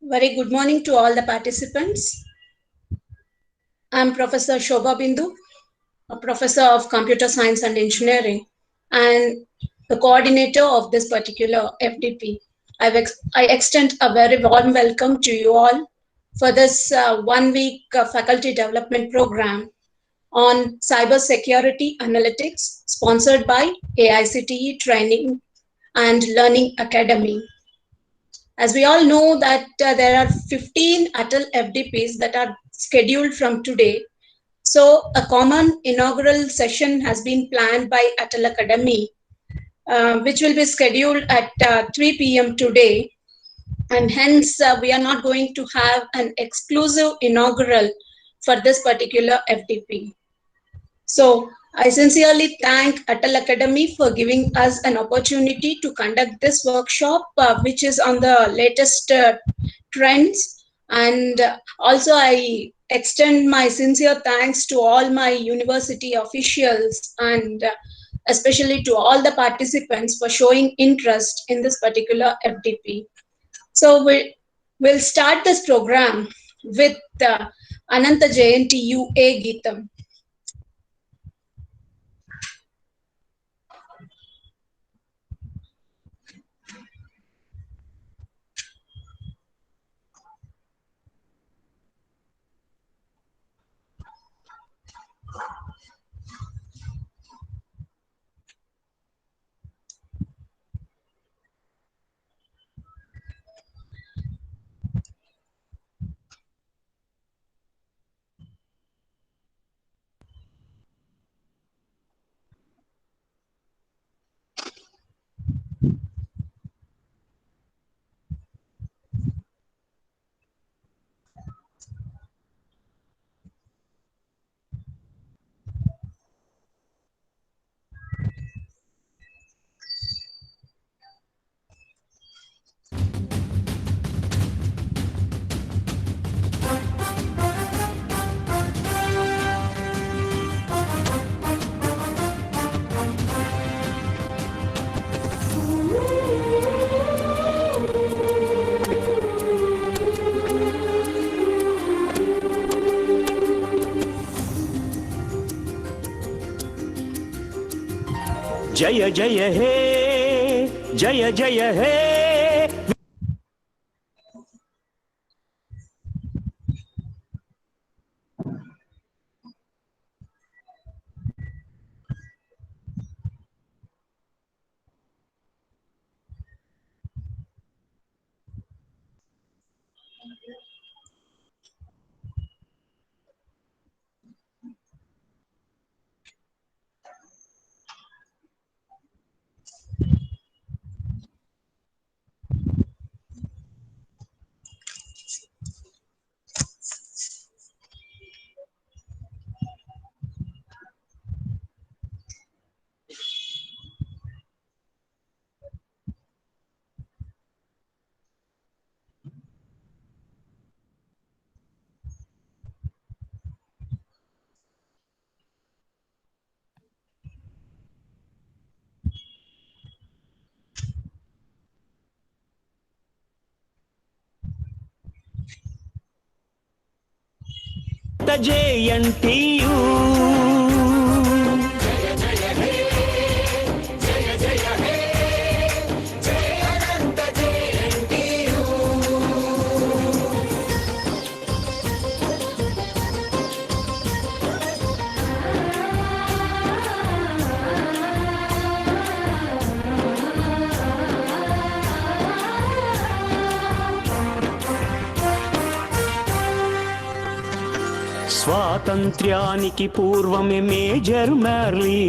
Very good morning to all the participants. I'm Professor Shobha Bindu, a professor of computer science and engineering, and the coordinator of this particular FDP. I extend a very warm welcome to you all for this 1 week faculty development program on cybersecurity analytics, sponsored by AICTE Training and Learning Academy. As we all know that there are 15 Atal FDPs that are scheduled from today. So a common inaugural session has been planned by Atal Academy, which will be scheduled at 3 p.m. today. And hence, we are not going to have an exclusive inaugural for this particular FDP. So I sincerely thank Atal Academy for giving us an opportunity to conduct this workshop, which is on the latest trends. And also I extend my sincere thanks to all my university officials and especially to all the participants for showing interest in this particular FDP. So we'll start this program with Ananta Jayanti UA Geetam. जय जय हे जय जय हे JNTU స్వాతంత్ర్యానికి పూర్వమే major Marley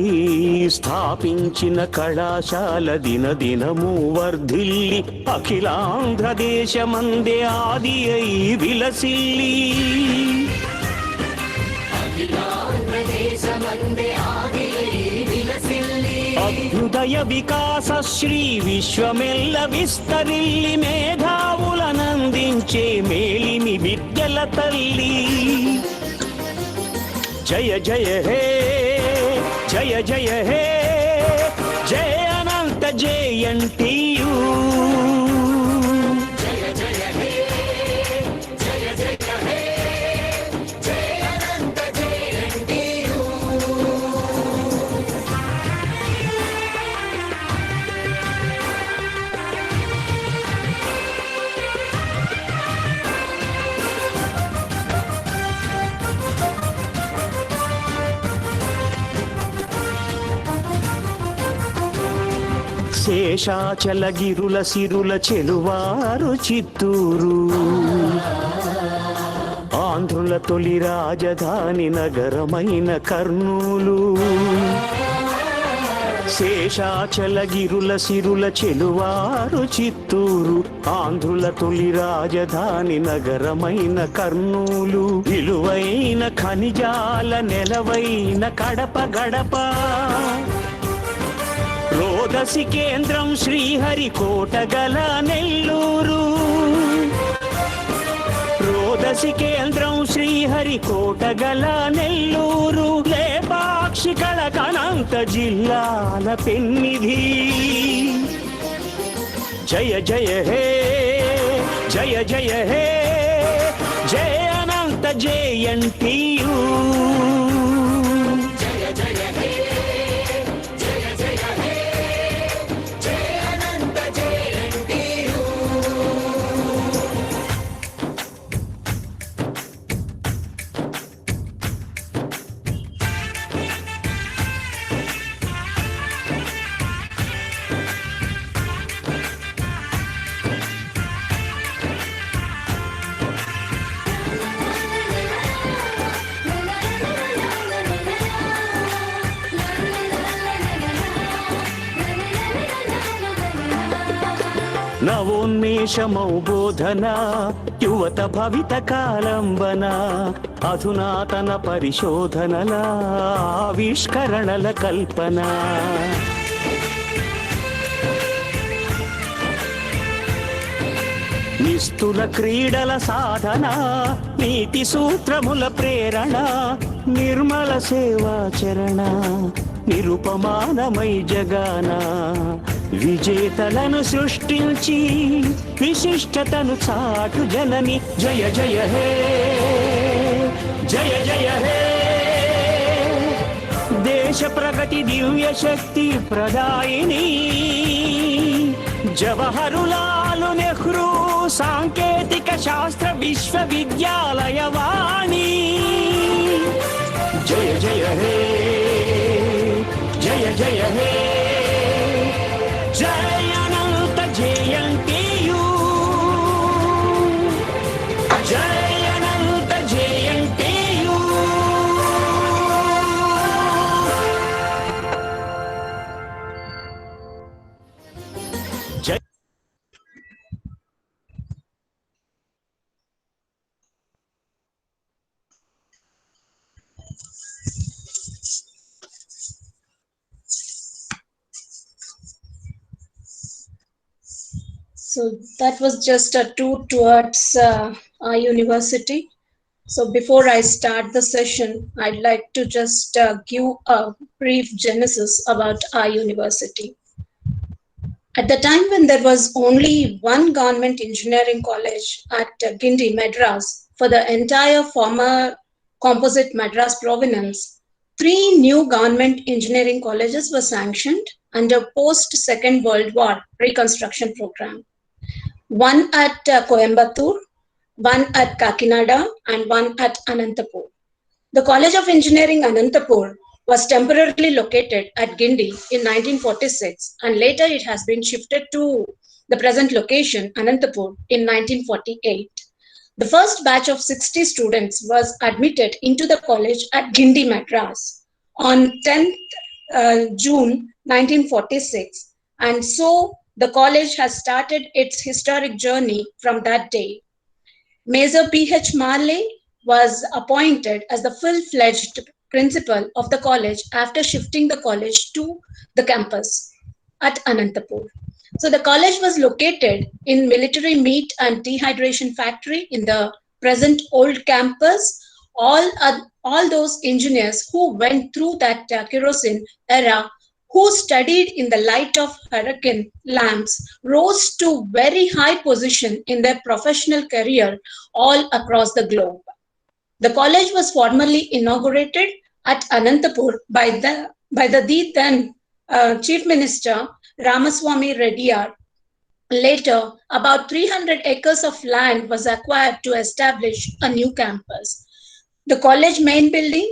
స్థాపించిన కళాశాల దినదినము వర్ధిల్లి అఖిలాంధ్రదేశమందే ఆది అయి విలసిల్లి అభ్యుదయ వికాస శ్రీ విశ్వమెల్ల విస్తరిల్లి మేధావులనందించే మేలిమి విద్యల తల్లి జయ జయ హే జయ జయ హే జయ అనంత JNTU జయ జయ హే శేషాచలగిరుల సిరుల చెలువారు చిత్తూరు, ఆంధ్రుల తొలి రాజధాని నగరమైన కర్నూలు. శేషాచలగిరుల సిరుల చెలువారు చిత్తూరు, ఆంధ్రుల తొలి రాజధాని నగరమైన కర్నూలు. విలువైన ఖనిజాల నెలవైన కడప గడప, రోదసి కేంద్రం శ్రీహరికోట గల నెల్లూరు. రోదసి కేంద్రం శ్రీహరికోట గల నెల్లూరు, లేపాక్షికళ కనంత జిల్లాల పెన్నిధి. జయ జయ హే, జయ జయ హే, జయ అనంత జయంతియు. నవోన్మేషమౌ బోధన, యువత భవిత కాలంబన, అధునాతన పరిశోధనల ఆవిష్కరణల కల్పన. నిస్తుల క్రీడల సాధన, నీతి సూత్రముల ప్రేరణ, నిర్మల సేవాచరణ, నిరుపమానమై జగాన. విజేతలను సృష్టించి విశిష్టతను చాటు జనని. జయ జయ హే, జయ జయ హే, దేశ ప్రగతి దివ్య శక్తి ప్రదాయిని. జవహరులాల్ నెహ్రూ సాంకేతిక శాస్త్ర విశ్వవిద్యాలయ వాణి. జయ జయ హే, జయ జయ హే, జయ అనంత జయంతియు. జయ అనంత జయంతియు. So that was just a tour towards our university. So before I start the session, I'd like to just give a brief genesis about our university. At the time when there was only one government engineering college at Guindy, Madras, for the entire former composite Madras province, 3 new government engineering colleges were sanctioned under post-Second World War reconstruction program. One at Coimbatore, one at Kakinada, and one at Anantapur. The College of Engineering Anantapur was temporarily located at Guindy in 1946, and later it has been shifted to the present location, Anantapur, in 1948. The first batch of 60 students was admitted into the college at Guindy, Madras on 10th June 1946, and so the college has started its historic journey from that day. Major P.H. Marley was appointed as the full-fledged principal of the college after shifting the college to the campus at Anantapur. So the college was located in military meat and dehydration factory in the present old campus. All those engineers who went through that kerosene era, who studied in the light of hurricane lamps, rose to very high position in their professional career all across the globe. The college was formally inaugurated at Anantapur by the then Chief Minister Ramaswamy Reddyar. Later, about 300 acres of land was acquired to establish a new campus. The college main building,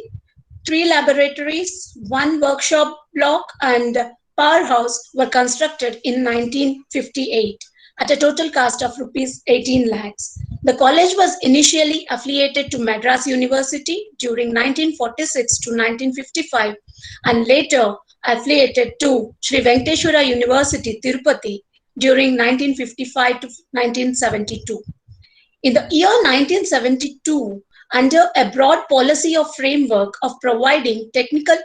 3 laboratories, 1 workshop block, and powerhouse were constructed in 1958 at a total cost of rupees 18 lakhs. The college was initially affiliated to Madras University during 1946 to 1955 and later affiliated to Sri Venkateshwara University, Tirupati during 1955 to 1972. In the year 1972, under a broad policy of framework of providing technical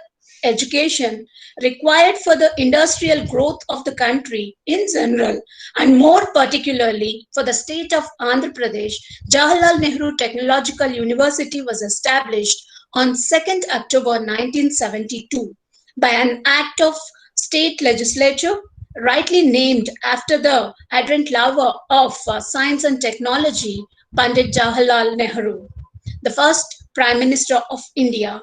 education required for the industrial growth of the country in general and more particularly for the state of Andhra Pradesh, Jawaharlal Nehru Technological University was established on 2nd October 1972 by an act of state legislature rightly named after the ardent lover of science and technology, Pandit Jawaharlal Nehru, the first Prime Minister of India.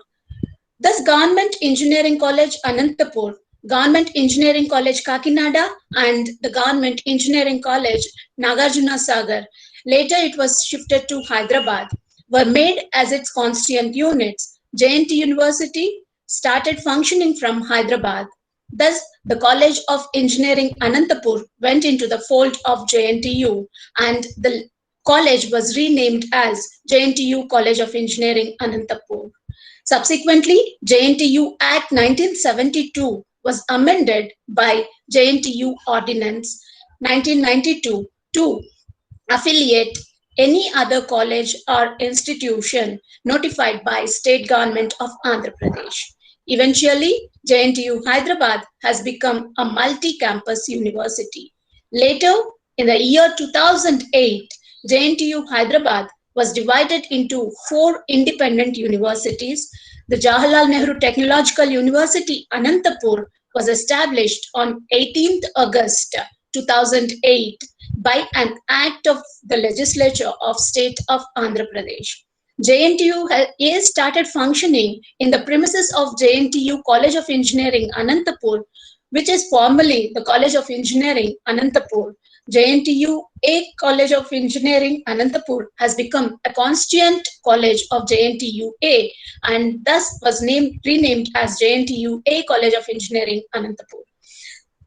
Thus, Government Engineering College Anantapur, Government Engineering College Kakinada, and the Government Engineering College Nagarjuna Sagar, later it was shifted to Hyderabad, were made as its constituent units. JNT University started functioning from Hyderabad. Thus, the College of Engineering Anantapur went into the fold of JNTU and the college was renamed as JNTU College of Engineering Anantapur. Subsequently, JNTU Act 1972 was amended by JNTU Ordinance 1992 to affiliate any other college or institution notified by state government of Andhra Pradesh. Eventually, JNTU Hyderabad has become a multi-campus university. Later, in the year 2008, JNTU Hyderabad was divided into 4 independent universities. The Jawaharlal Nehru Technological University, Anantapur, was established on 18th August 2008 by an act of the legislature of state of Andhra Pradesh. JNTU started functioning in the premises of JNTU College of Engineering, Anantapur, which is formerly the College of Engineering, Anantapur. JNTU A College of Engineering, Anantapur has become a constituent college of JNTU A and thus was renamed as JNTU A College of Engineering, Anantapur.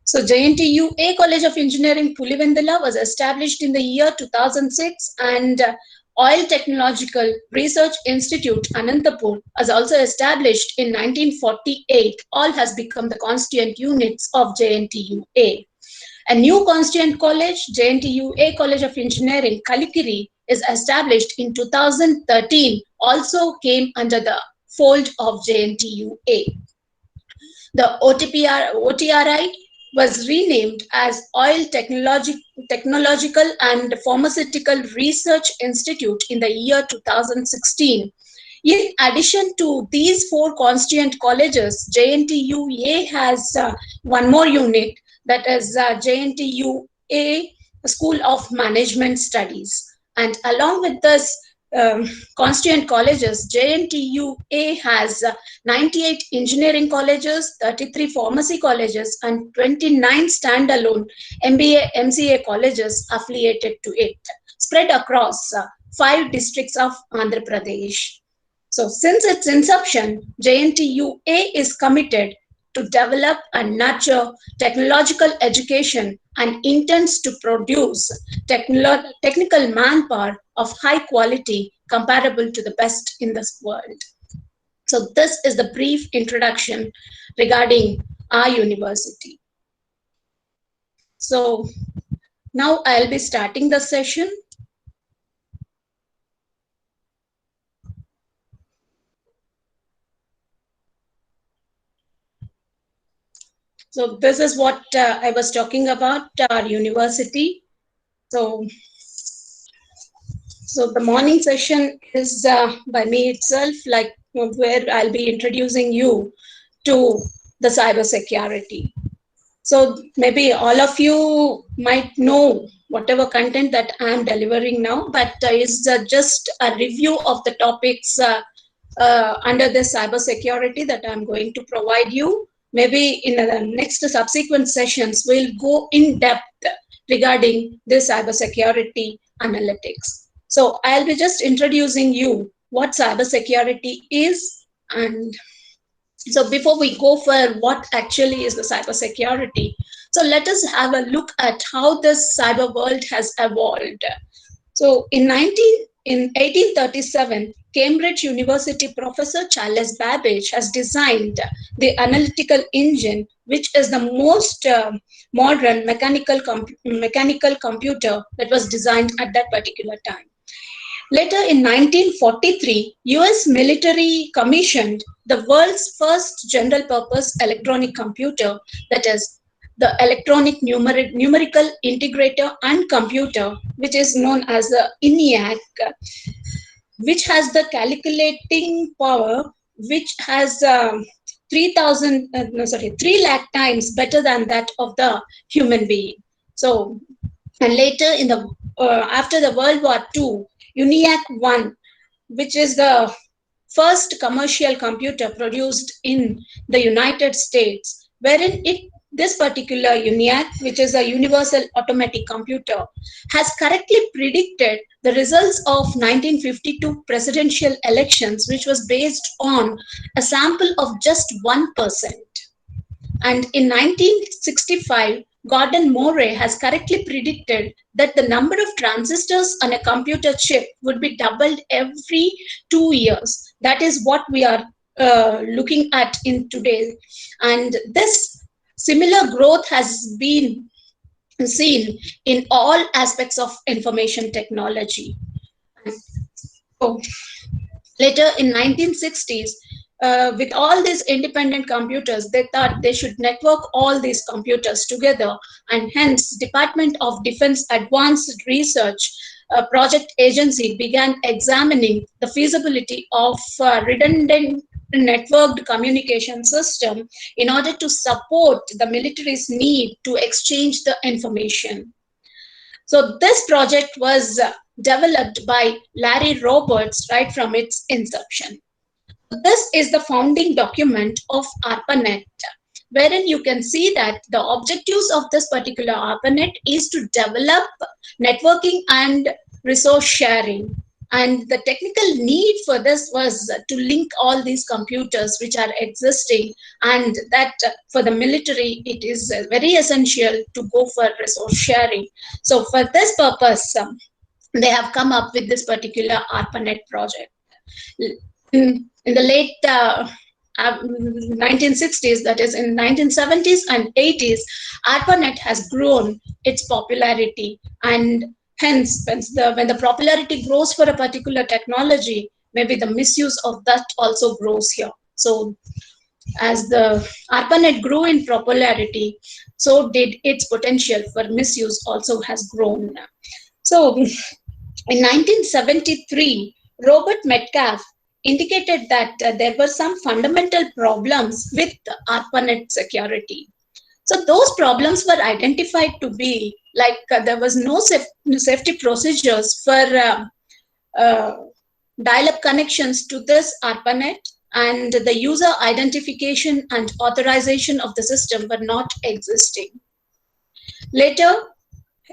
So JNTU A College of Engineering, Pulivendula was established in the year 2006 and Oil Technological Research Institute, Anantapur, was also established in 1948. All has become the constituent units of JNTU A. A new constituent college, JNTU A College of Engineering, Kalikiri, is established in 2013, also came under the fold of JNTU A. The OTRI was renamed as Oil Technological and Pharmaceutical Research Institute in the year 2016. In addition to these 4 constituent colleges, JNTU A has one more unit, that is JNTU A School of Management Studies. And along with this constituent colleges, JNTU A has 98 engineering colleges, 33 pharmacy colleges, and 29 standalone MBA, MCA colleges affiliated to it, spread across 5 districts of Andhra Pradesh. So since its inception, JNTU A is committed to develop and nurture technological education and intends to produce technical manpower of high quality comparable to the best in this world. So this is the brief introduction regarding our university. So now I'll be starting the session. So this is what I was talking about, our university. So the morning session is by me itself, like where I'll be introducing you to the cybersecurity. So maybe all of you might know whatever content that I'm delivering now, but it's just a review of the topics under the cybersecurity that I'm going to provide you. Maybe in the next subsequent sessions, we'll go in depth regarding this cybersecurity analytics. So I'll be just introducing you what cybersecurity is and So before we go for what actually is the cybersecurity, so let us have a look at how this cyber world has evolved. So in 1837, Cambridge University professor Charles Babbage has designed the analytical engine, which is the most modern mechanical computer that was designed at that particular time. Later in 1943, US military commissioned the world's first general purpose electronic computer, that is the electronic numerical integrator and computer, which is known as the ENIAC, which has the calculating power which has 3 lakh times better than that of the human being. So, and later in the after the World War II, ENIAC 1, which is the first commercial computer produced in the United States, wherein this particular ENIAC, which is a universal automatic computer, has correctly predicted the results of 1952 presidential elections, which was based on a sample of just 1%. And in 1965, Gordon Moore has correctly predicted that the number of transistors on a computer chip would be doubled every 2 years. That is what we are looking at in today. And this similar growth has been seen in all aspects of information technology. So, later in 1960s, with all these independent computers, they thought they should network all these computers together, and hence Department of Defense Advanced Research Project Agency began examining the feasibility of redundant networked communication system in order to support the military's need to exchange the information. So this project was developed by Larry Roberts right from its inception. This is the founding document of ARPANET, wherein you can see that the objectives of this particular ARPANET is to develop networking and resource sharing. And the technical need for this was to link all these computers which are existing, and that for the military, it is very essential to go for resource sharing. So for this purpose, they have come up with this particular ARPANET project. In the late 1960s, that is in 1970s and 80s, ARPANET has grown its popularity, and hence when the popularity grows for a particular technology, maybe the misuse of that also grows here. So as the ARPANET grew in popularity, so did its potential for misuse also has grown. So in 1973, Robert Metcalfe indicated that there were some fundamental problems with ARPANET security. So those problems were identified to be like there was no safety procedures for dial-up connections to this ARPANET, and the user identification and authorization of the system were not existing. Later,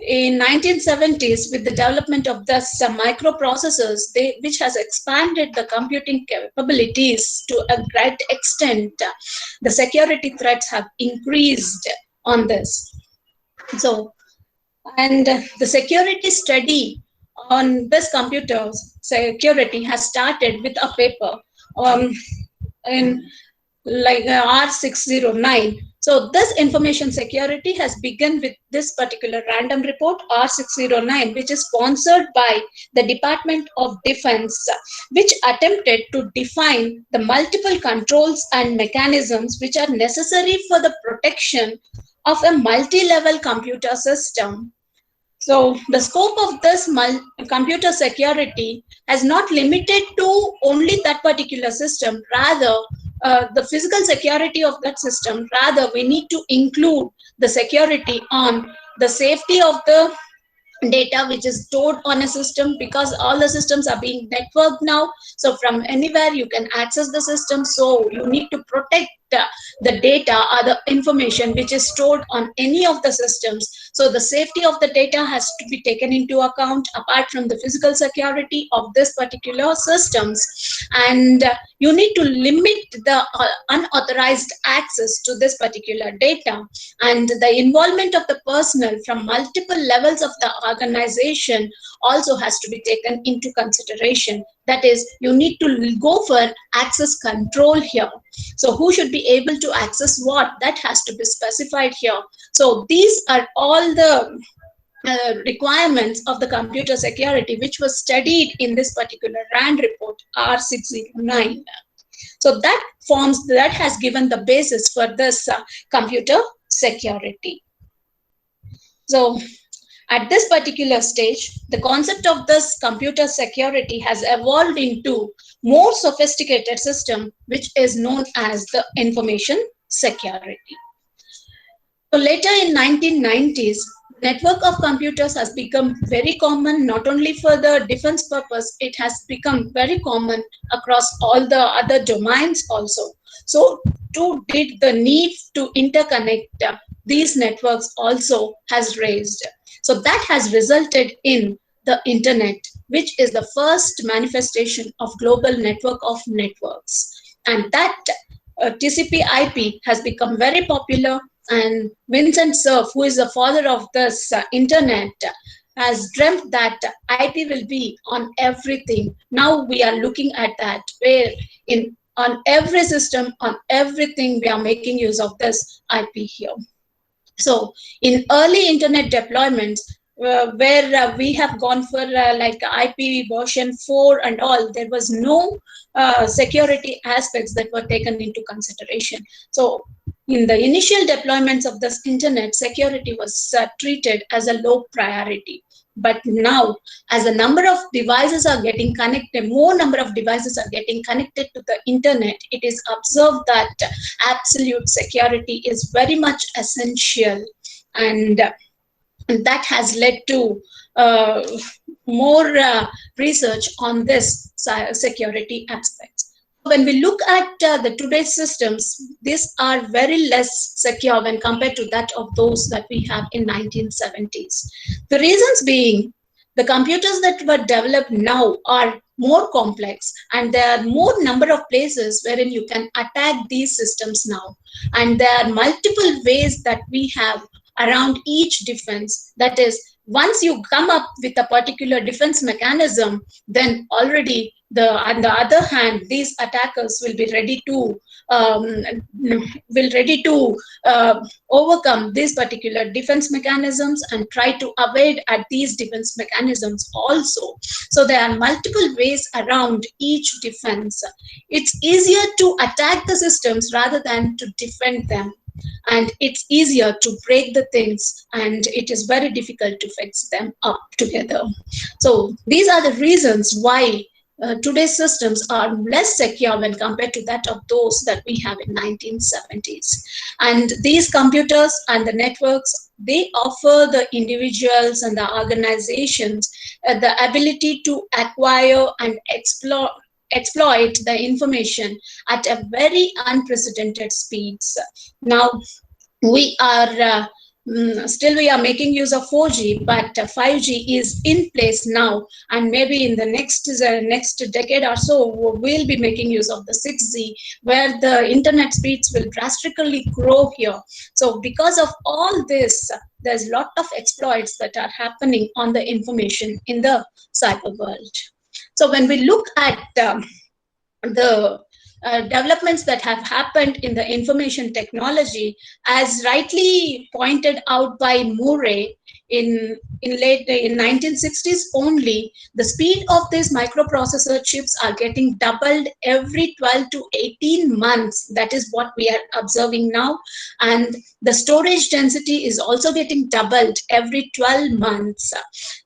in 1970s, with the development of the microprocessors, which has expanded the computing capabilities to a great extent, the security threats have increased on this. So, and the security study on this computer security has started with a paper in like R609. So this information security has begun with this particular random report R609, which is sponsored by the Department of Defense, which attempted to define the multiple controls and mechanisms which are necessary for the protection of a multi-level computer system. So the scope of this computer security has not limited to only that particular system, rather the physical security of that system. Rather, we need to include the security on the safety of the data which is stored on a system, because all the systems are being networked now. So from anywhere you can access the system. So you need to protect the data or the information which is stored on any of the systems. So the safety of the data has to be taken into account apart from the physical security of this particular systems. And you need to limit the unauthorized access to this particular data, and the involvement of the personnel from multiple levels of the organization also has to be taken into consideration. That is, you need to go for access control here. So who should be able to access what, that has to be specified here. So these are all the requirements of the computer security which was studied in this particular RAND report R609. So that has given the basis for this computer security. So at this particular stage, the concept of this computer security has evolved into more sophisticated system, which is known as the information security. So later in 1990s, network of computers has become very common, not only for the defense purpose, it has become very common across all the other domains also. So too did the need to interconnect these networks also has raised. So that has resulted in the internet, which is the first manifestation of global network of networks. And that TCP IP has become very popular, and Vincent Cerf, who is the father of this internet, has dreamt that IP will be on everything. Now we are looking at that, where on every system, on everything, we are making use of this IP here. So in early internet deployments, where we have gone for like IP version 4 and all, there was no security aspects that were taken into consideration. So in the initial deployments of this internet, security was treated as a low priority. But now, as the number of devices are getting connected, more number of devices are getting connected to the internet, it is observed that absolute security is very much essential. And that has led to more research on this security aspects. When we look at the today's systems, these are very less secure when compared to that of those that we have in 1970s. The reasons being, the computers that were developed now are more complex, and there are more number of places wherein you can attack these systems now. And there are multiple ways that we have around each defense. That is, once you come up with a particular defense mechanism, then already on the other hand, these attackers will be ready to overcome these particular defense mechanisms and try to evade at these defense mechanisms also. So there are multiple ways around each defense. It's easier to attack the systems rather than to defend them. And it's easier to break the things, and it is very difficult to fix them up together. So these are the reasons why today's systems are less secure when compared to that of those that we have in 1970s. And these computers and the networks, they offer the individuals and the organizations the ability to acquire and exploit the information at a very unprecedented speeds. Now we are we are making use of 4G, but 5G is in place now, and maybe in the next decade or so, we'll be making use of the 6G, where the internet speeds will drastically grow here. So because of all this, there's a lot of exploits that are happening on the information in the cyber world. So when we look at the developments that have happened in the information technology, as rightly pointed out by Murray, in 1960s only, the speed of these microprocessor chips are getting doubled every 12 to 18 months. That is what we are observing now. And the storage density is also getting doubled every 12 months.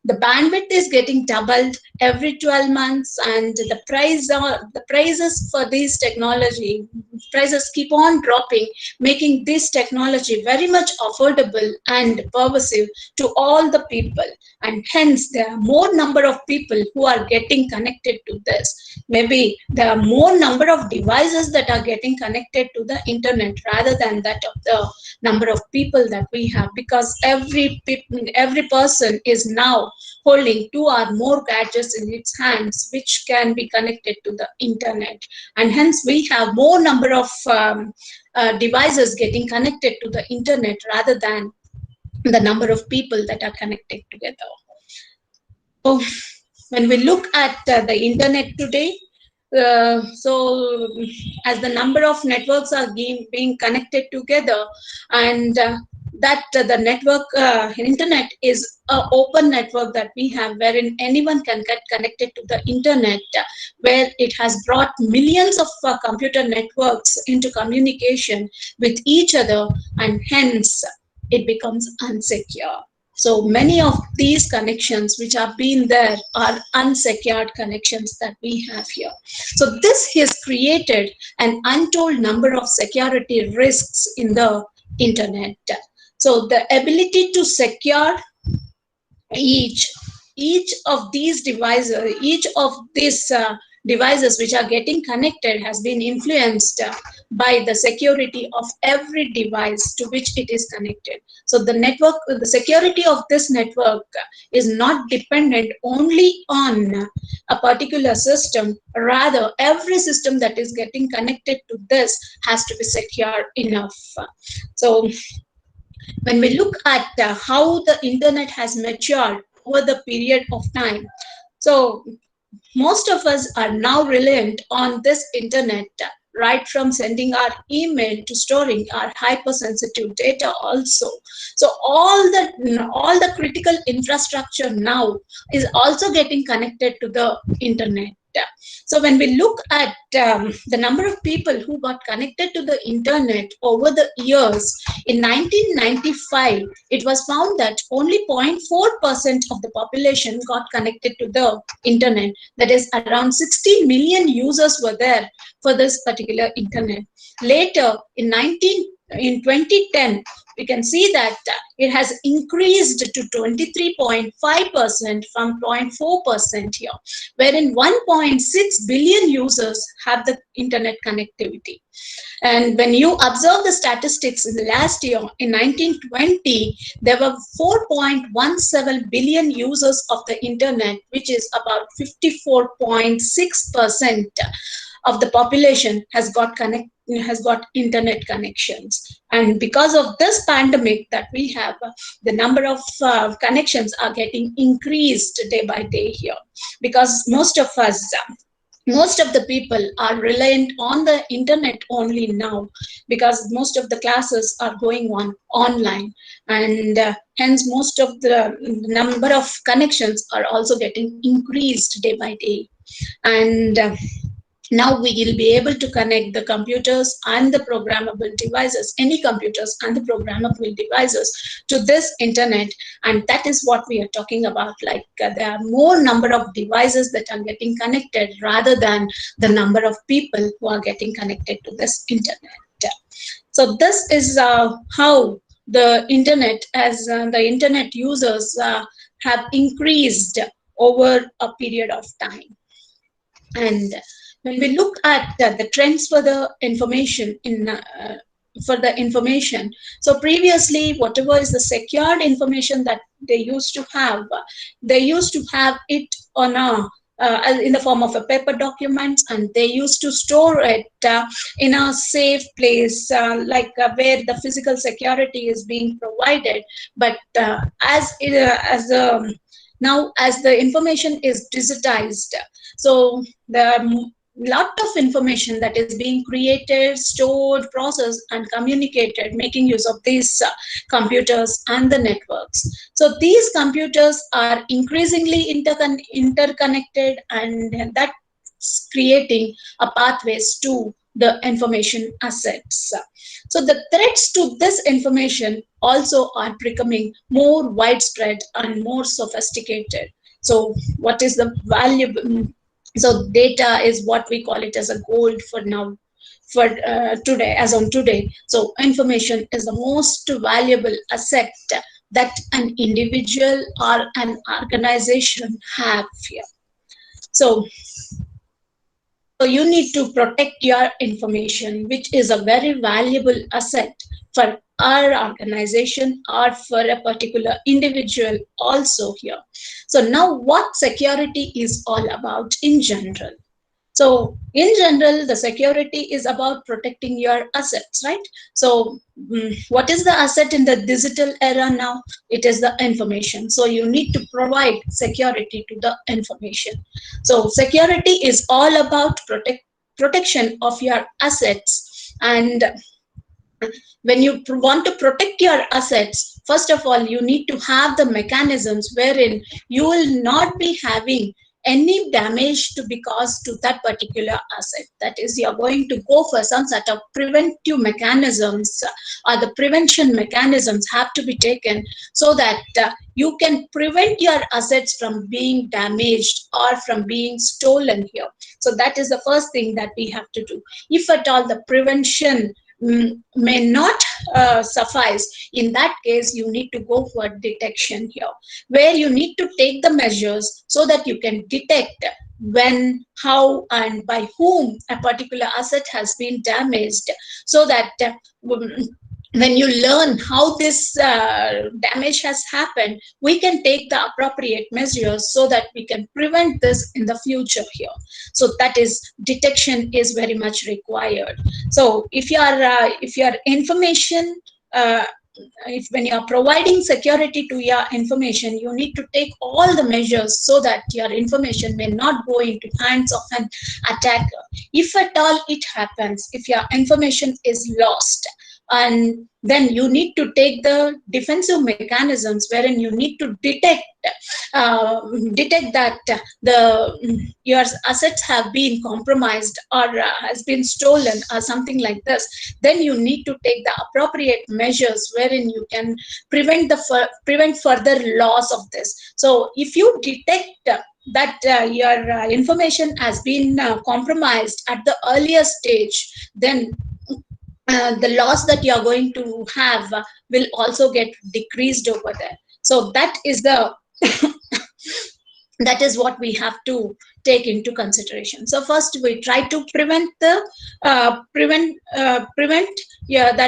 The bandwidth is getting doubled every 12 months, and the prices for these technology, prices keep on dropping, making this technology very much affordable and pervasive to all the people. And hence there are more number of people who are getting connected to this. maybe there are more number of devices that are getting connected to the internet rather than that of the number of people that we have, because every person is now holding two or more gadgets in its hands which can be connected to the internet, and hence we have more number of devices getting connected to the internet rather than the number of people that are connected together. So when we look at the internet today, so as the number of networks are being connected together, and that the network internet is an open network that we have, wherein anyone can get connected to the internet, where it has brought millions of computer networks into communication with each other, and hence it becomes unsecure. So many of these connections which have been there are unsecured connections that we have here. So this has created an untold number of security risks in the internet. So the ability to secure each of these devices, devices which are getting connected has been influenced by the security of every device to which it is connected. So the security of this network is not dependent only on a particular system. Rather, every system that is getting connected to this has to be secure enough. So when we look at how the internet has matured over the period of time, so most of us are now reliant on this internet, right from sending our email to storing our hypersensitive data also. So all the critical infrastructure now is also getting connected to the internet. So when we look at the number of people who got connected to the internet over the years, in 1995, it was found that only 0.4% of the population got connected to the internet. That is, around 60 million users were there for this particular internet. Later, in 2010, we can see that it has increased to 23.5% from 0.4% here, wherein 1.6 billion users have the internet connectivity. And when you observe the statistics in the last year, in 1920, there were 4.17 billion users of the internet, which is about 54.6% of the population has got internet connections. And because of this pandemic that we have, the number of connections are getting increased day by day here, because most of the people are reliant on the internet only now, because most of the classes are going on online, and hence most of the number of connections are also getting increased day by day. And now we will be able to connect the computers and the programmable devices, any computers and the programmable devices, to this internet. And that is what we are talking about. Like there are more number of devices that are getting connected rather than the number of people who are getting connected to this internet. So this is how the internet, as the internet users have increased over a period of time. And when we look at the trends for the information so previously, whatever is the secured information that they used to have it on in the form of a paper document, and they used to store it in a safe place, where the physical security is being provided. But now as the information is digitized, so there are lot of information that is being created, stored, processed, and communicated, making use of these computers and the networks. So these computers are increasingly interconnected, and that's creating a pathways to the information assets. So the threats to this information also are becoming more widespread and more sophisticated. So what is the valuable? So data is what we call it as a gold for now, for today, as on today. So information is the most valuable asset that an individual or an organization have here. So So you need to protect your information, which is a very valuable asset for our organization or for a particular individual also here. So now what security is all about in general? So in general, the security is about protecting your assets, right? So what is the asset in the digital era now? It is the information. So you need to provide security to the information. So security is all about protection of your assets. And when you want to protect your assets, first of all, you need to have the mechanisms wherein you will not be having any damage to be caused to that particular asset. That is, you're going to go for some sort of preventive mechanisms, or the prevention mechanisms have to be taken so that you can prevent your assets from being damaged or from being stolen here. So that is the first thing that we have to do. If at all the prevention may not suffice, in that case you need to go for detection here, where you need to take the measures so that you can detect when, how, and by whom a particular asset has been damaged, so that when you learn how this damage has happened, we can take the appropriate measures so that we can prevent this in the future here. So that is, detection is very much required. So if your information, if when you are providing security to your information, you need to take all the measures so that your information may not go into hands of an attacker. If at all it happens, if your information is lost, and then you need to take the defensive mechanisms wherein you need to detect that your assets have been compromised or has been stolen or something like this. Then you need to take the appropriate measures wherein you can prevent further loss of this. So if you detect that your information has been compromised at the earlier stage, then the loss that you are going to have will also get decreased over there. So that is the that is what we have to take into consideration. So first we try to prevent that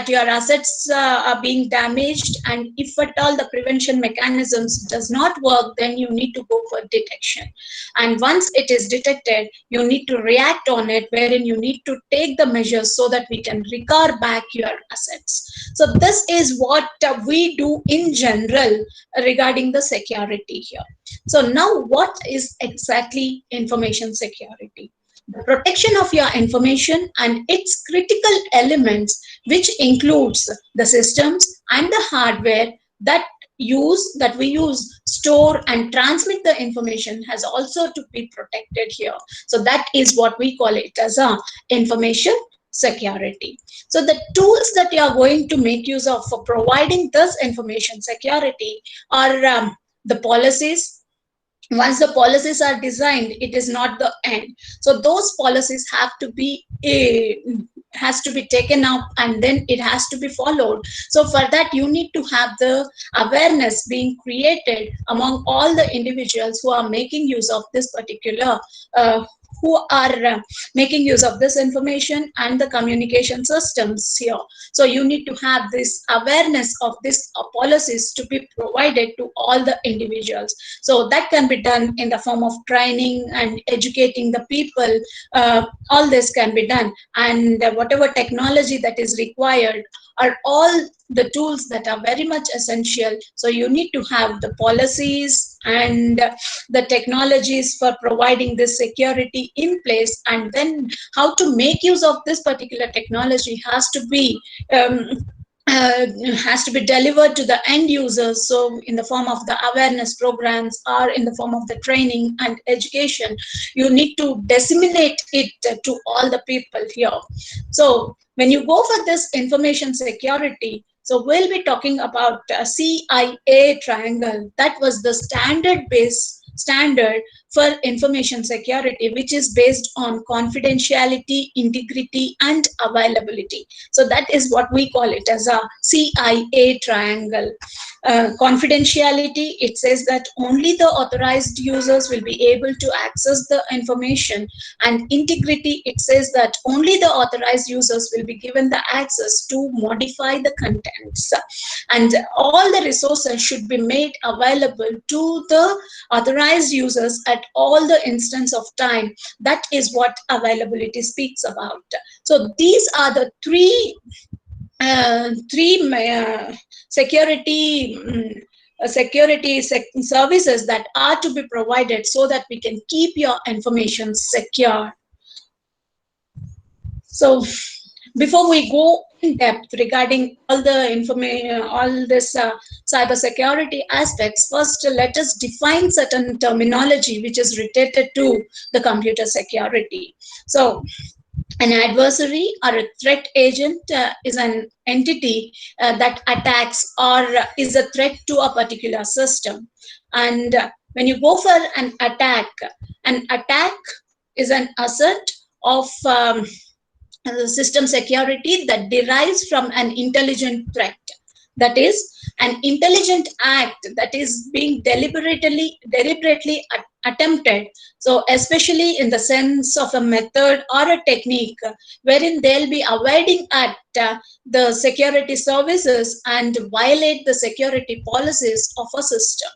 your assets are being damaged, and if at all the prevention mechanisms does not work, then you need to go for detection. And once it is detected, you need to react on it, wherein you need to take the measures so that we can recover back your assets. So this is what we do in general regarding the security here. So now what is exactly information security? The protection of your information and its critical elements, which includes the systems and the hardware that we use, store and transmit the information, has also to be protected here. So that is what we call it as a information security. So the tools that you are going to make use of for providing this information security are the policies. Once the policies are designed, it is not the end. So those policies have to be has to be taken up, and then it has to be followed. So for that, you need to have the awareness being created among all the individuals who are making use of this particular making use of this information and the communication systems here. So you need to have this awareness of this policies to be provided to all the individuals. So that can be done in the form of training and educating the people. All this can be done, and whatever technology that is required are all the tools that are very much essential. So you need to have the policies and the technologies for providing this security in place, and then how to make use of this particular technology has to be delivered to the end users. So in the form of the awareness programs or in the form of the training and education, you need to disseminate it to all the people here. So when you go for this information security, so we'll be talking about CIA triangle. That was the standard for information security, which is based on confidentiality, integrity, and availability. So that is what we call it as a CIA triangle. Confidentiality, it says that only the authorized users will be able to access the information, and integrity, it says that only the authorized users will be given the access to modify the contents, and all the resources should be made available to the authorized users at all the instance of time. That is what availability speaks about. So these are the three security services that are to be provided so that we can keep your information secure. So before we go in depth regarding all the information, all this cyber security aspects, first let us define certain terminology which is related to the computer security. So an adversary or a threat agent is an entity that attacks or is a threat to a particular system. And when you go for an attack is an asset of system security that derives from an intelligent threat. That is an intelligent act that is being deliberately attempted. So especially in the sense of a method or a technique wherein they'll be avoiding at the security services and violate the security policies of a system.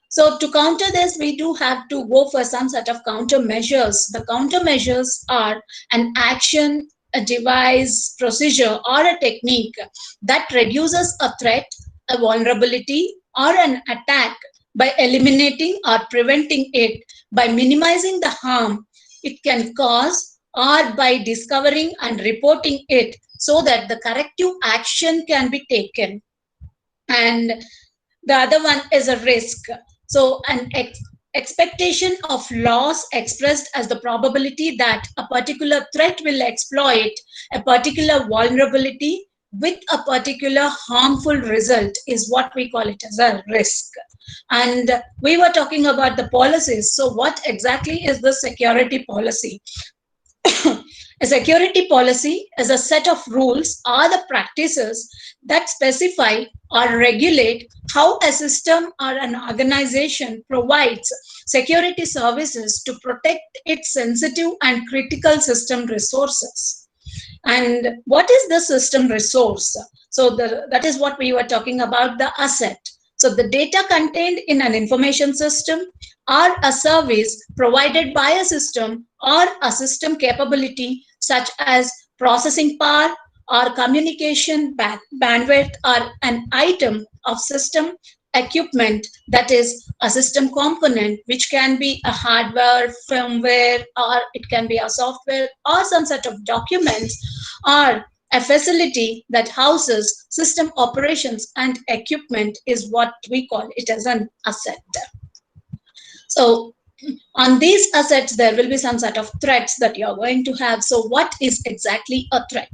So to counter this, we do have to go for some sort of countermeasures. The countermeasures are an action, a device, procedure, or a technique that reduces a threat, a vulnerability, or an attack by eliminating or preventing it, by minimizing the harm it can cause, or by discovering and reporting it so that the corrective action can be taken. And the other one is a risk. So an expectation of loss expressed as the probability that a particular threat will exploit a particular vulnerability with a particular harmful result is what we call it as a risk. And we were talking about the policies. So what exactly is the security policy? A security policy is a set of rules or the practices that specify or regulate how a system or an organization provides security services to protect its sensitive and critical system resources. And what is the system resource? So that is what we were talking about, the asset. So the data contained in an information system or a service provided by a system or a system capability such as processing power or communication bandwidth, or an item of system equipment, that is a system component, which can be a hardware, firmware, or it can be a software or some sort of documents, or a facility that houses system operations and equipment is what we call it as an asset. So on these assets, there will be some sort of threats that you're going to have. So what is exactly a threat?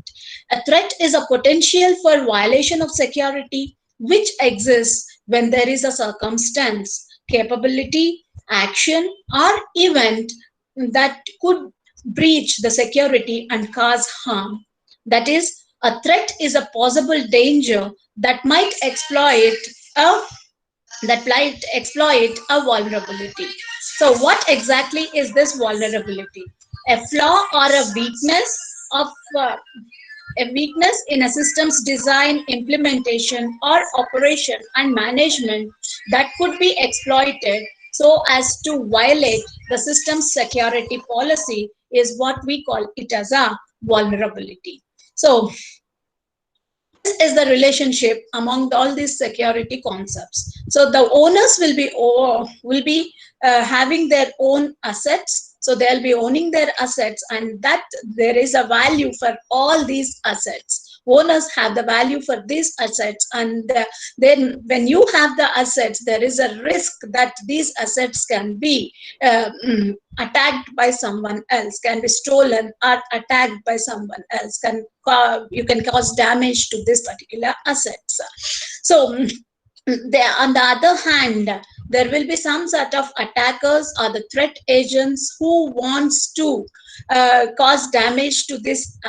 A threat is a potential for violation of security which exists when there is a circumstance, capability, action, or event that could breach the security and cause harm. That is, a threat is a possible danger that might exploit a vulnerability. So what exactly is this vulnerability? A flaw or a weakness in a system's design, implementation, or operation and management that could be exploited so as to violate the system's security policy is what we call it as a vulnerability. So this is the relationship among all these security concepts. So the owners will be having their own assets. So they'll be owning their assets, and that there is a value for all these assets. Owners have the value for these assets, and then when you have the assets, there is a risk that these assets can be attacked by someone else, can be stolen or attacked by someone else. You can cause damage to this particular assets. So on the other hand, there will be some sort of attackers or the threat agents who wants to cause damage to these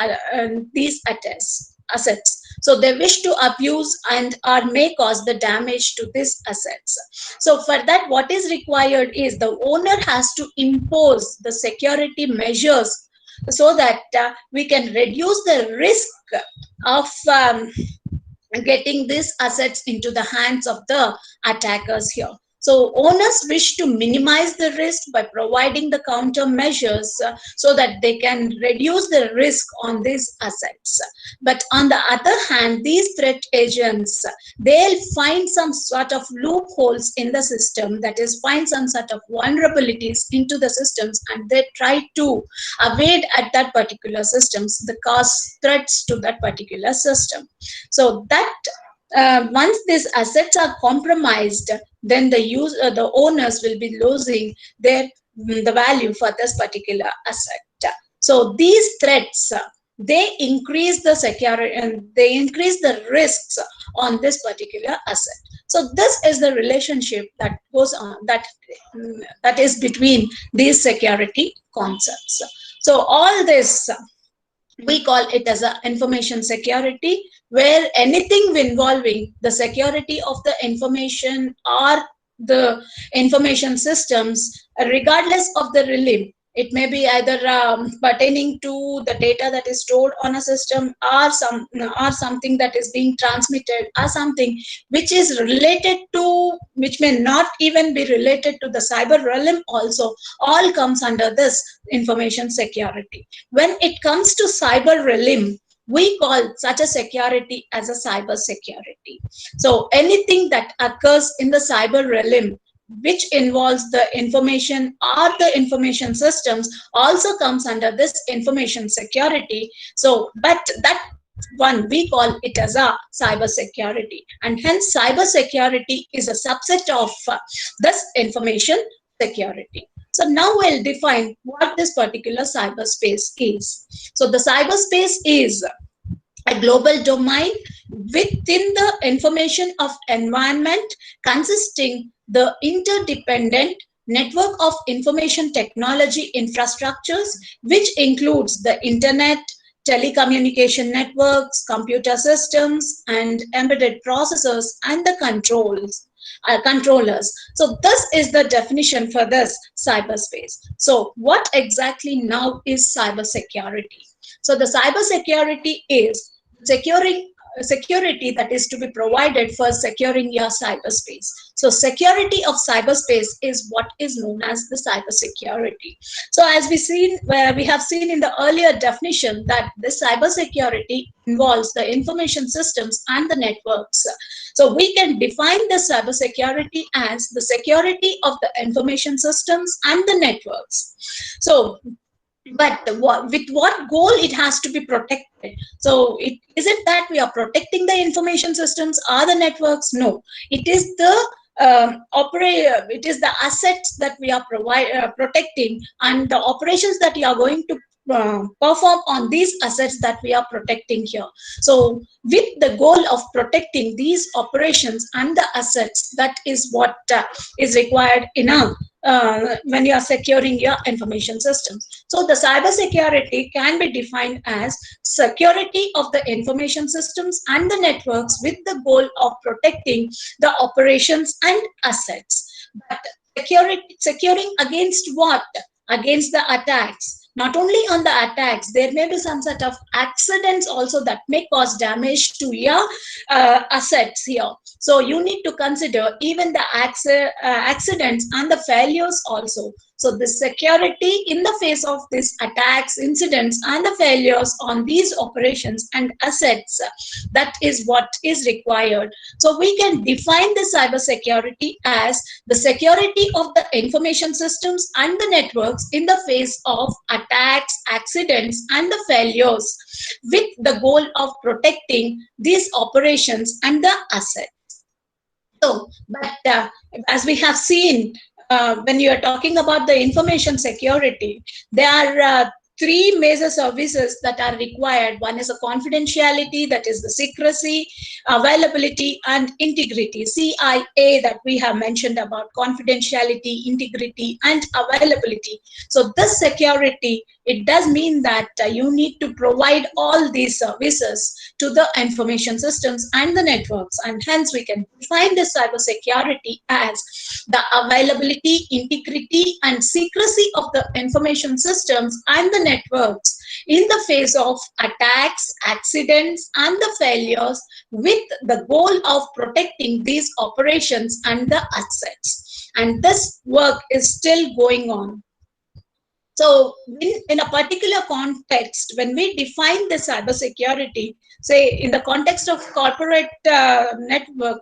assets. So they wish to abuse and or may cause the damage to these assets. So for that, what is required is the owner has to impose the security measures so that we can reduce the risk of getting these assets into the hands of the attackers here. So owners wish to minimize the risk by providing the countermeasures so that they can reduce the risk on these assets. But on the other hand, these threat agents, they'll find some sort of loopholes in the system, that is, find some sort of vulnerabilities into the systems, and they try to evade at that particular systems, the cause threats to that particular system. So that once these assets are compromised, then the owners will be losing the value for this particular asset. So these threats, they increase the security and they increase the risks on this particular asset. So this is the relationship that goes on, that is between these security concepts. So all this, we call it as a information security, where anything involving the security of the information or the information systems, regardless of the realm, it may be either pertaining to the data that is stored on a system, or something that is being transmitted, or something which is related to, which may not even be related to the cyber realm also, all comes under this information security. When it comes to cyber realm, we call such a security as a cyber security. So anything that occurs in the cyber realm which involves the information or the information systems also comes under this information security. So, but that one, we call it as a cyber security, and hence cyber security is a subset of this information security. So now we'll define what this particular cyberspace is. So the cyberspace is a global domain within the information of environment, consisting the interdependent network of information technology infrastructures, which includes the internet, telecommunication networks, computer systems, and embedded processors, and the controllers. So this is the definition for this cyberspace. So what exactly now is cybersecurity? So the cybersecurity is security that is to be provided for securing your cyberspace. So security of cyberspace is what is known as the cybersecurity. So as we have seen in the earlier definition, that the cybersecurity involves the information systems and the networks. So we can define the cybersecurity as the security of the information systems and the networks. So, but with what goal it has to be protected? So is it that we are protecting the information systems or the networks? No, it is the it is the assets that we are protecting, and the operations that you are going to perform on these assets that we are protecting here. So with the goal of protecting these operations and the assets, that is what is required in when you are securing your information systems. So the cyber security can be defined as security of the information systems and the networks with the goal of protecting the operations and assets. But securing against what? Against the attacks. Not only on the attacks, there may be some sort of accidents also that may cause damage to your assets here. So you need to consider even the accidents and the failures also. So the security in the face of these attacks, incidents, and the failures on these operations and assets, that is what is required. So we can define the cyber security as the security of the information systems and the networks in the face of attacks, accidents, and the failures, with the goal of protecting these operations and the assets. So, but as we have seen, when you are talking about the information security, there are three major services that are required. One is a confidentiality, that is the secrecy, availability, and integrity. CIA that we have mentioned about confidentiality, integrity, and availability. So this security, it does mean that you need to provide all these services to the information systems and the networks, and hence we can define the cybersecurity as the availability, integrity, and secrecy of the information systems and the networks in the face of attacks, accidents, and the failures, with the goal of protecting these operations and the assets. And this work is still going on. So in a particular context, when we define the cybersecurity, say in the context of corporate network,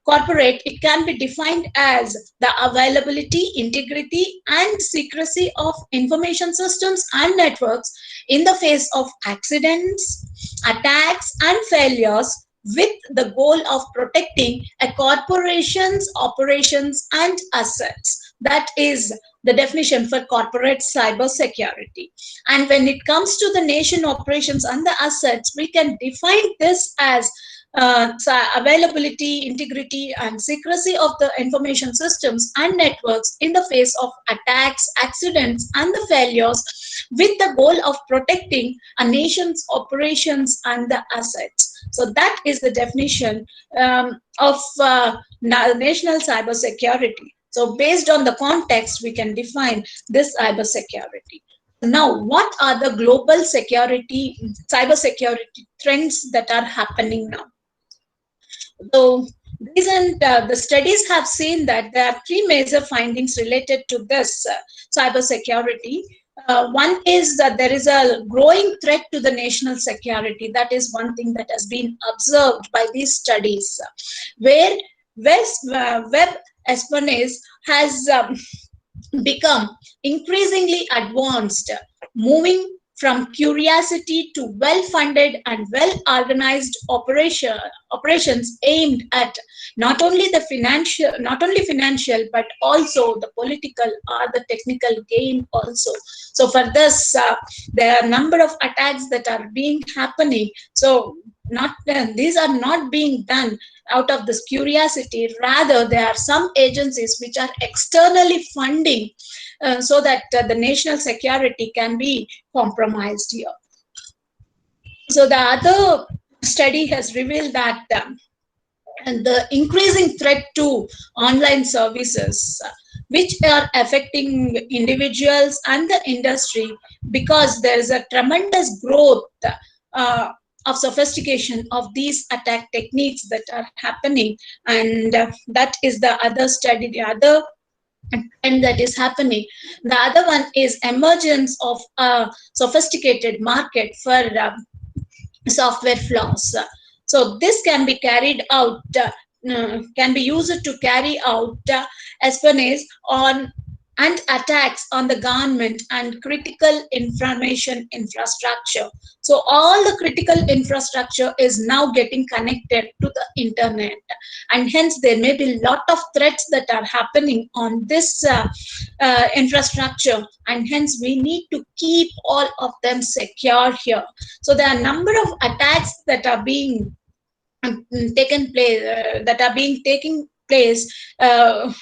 corporate, it can be defined as the availability, integrity, and secrecy of information systems and networks in the face of accidents, attacks, and failures, with the goal of protecting a corporation's operations and assets. That is the definition for corporate cybersecurity. And when it comes to the nation operations and the assets, we can define this as availability, integrity, and secrecy of the information systems and networks in the face of attacks, accidents, and the failures, with the goal of protecting a nation's operations and the assets. So that is the definition of national cybersecurity. So based on the context, we can define this cybersecurity. Now, what are the global cybersecurity trends that are happening now? So the studies have seen that there are three major findings related to this cybersecurity. One is that there is a growing threat to the national security. That is one thing that has been observed by these studies, where web espionage has become increasingly advanced, moving from curiosity to well-funded and well-organized operations aimed at not only financial, but also the political or the technical gain also. So for this, there are a number of attacks that are happening. So these are not being done out of this curiosity. Rather, there are some agencies which are externally funding so that the national security can be compromised here. So the other study has revealed that the increasing threat to online services, which are affecting individuals and the industry, because there is a tremendous growth of sophistication of these attack techniques that are happening. And that is the other study, the other trend that is happening. The other one is emergence of a sophisticated market for software flaws. So this can be carried out, can be used to carry out espionage on and attacks on the government and critical information infrastructure. So all the critical infrastructure is now getting connected to the internet, and hence there may be a lot of threats that are happening on this infrastructure, and hence we need to keep all of them secure here. So there are a number of attacks that are being taking place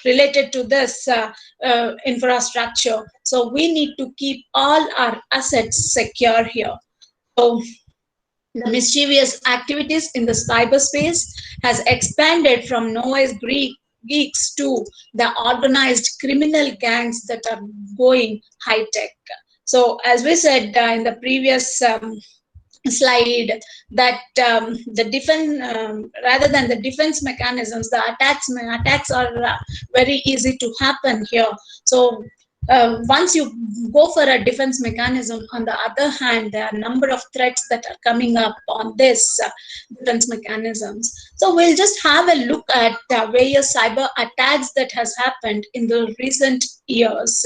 related to this infrastructure. So we need to keep all our assets secure here. So the mischievous activities in the cyberspace has expanded from noise geeks to the organized criminal gangs that are going high tech. So as we said in the previous slide, that the defense, rather than the defense mechanisms, the attacks are very easy to happen here. So once you go for a defense mechanism, on the other hand, there are a number of threats that are coming up on this defense mechanisms. So we'll just have a look at various cyber attacks that has happened in the recent years.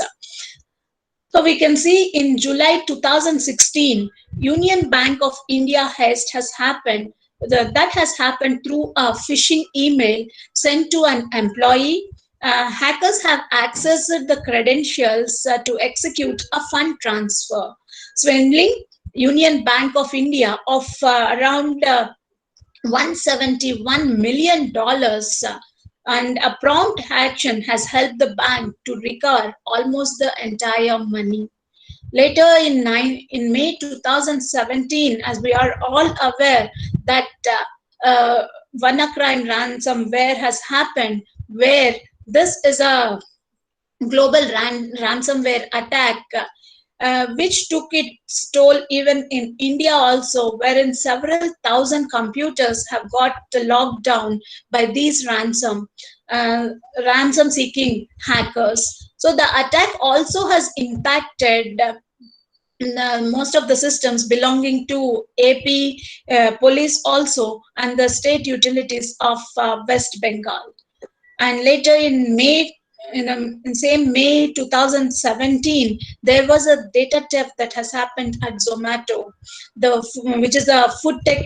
So we can see in July 2016, Union Bank of India heist has happened. That has happened through a phishing email sent to an employee hackers have accessed the credentials to execute a fund transfer, swindling Union Bank of India of around $171 million, and a prompt action has helped the bank to recover almost the entire money. Later in May 2017, as we are all aware that WannaCrime ransomware has happened, where this is a global ransomware attack which took its toll even in India also, wherein several thousand computers have got locked down by these ransom-seeking hackers. So the attack also has impacted most of the systems belonging to AP police also and the state utilities of West Bengal. And later in same May 2017, there was a data theft that has happened at Zomato, which is a food tech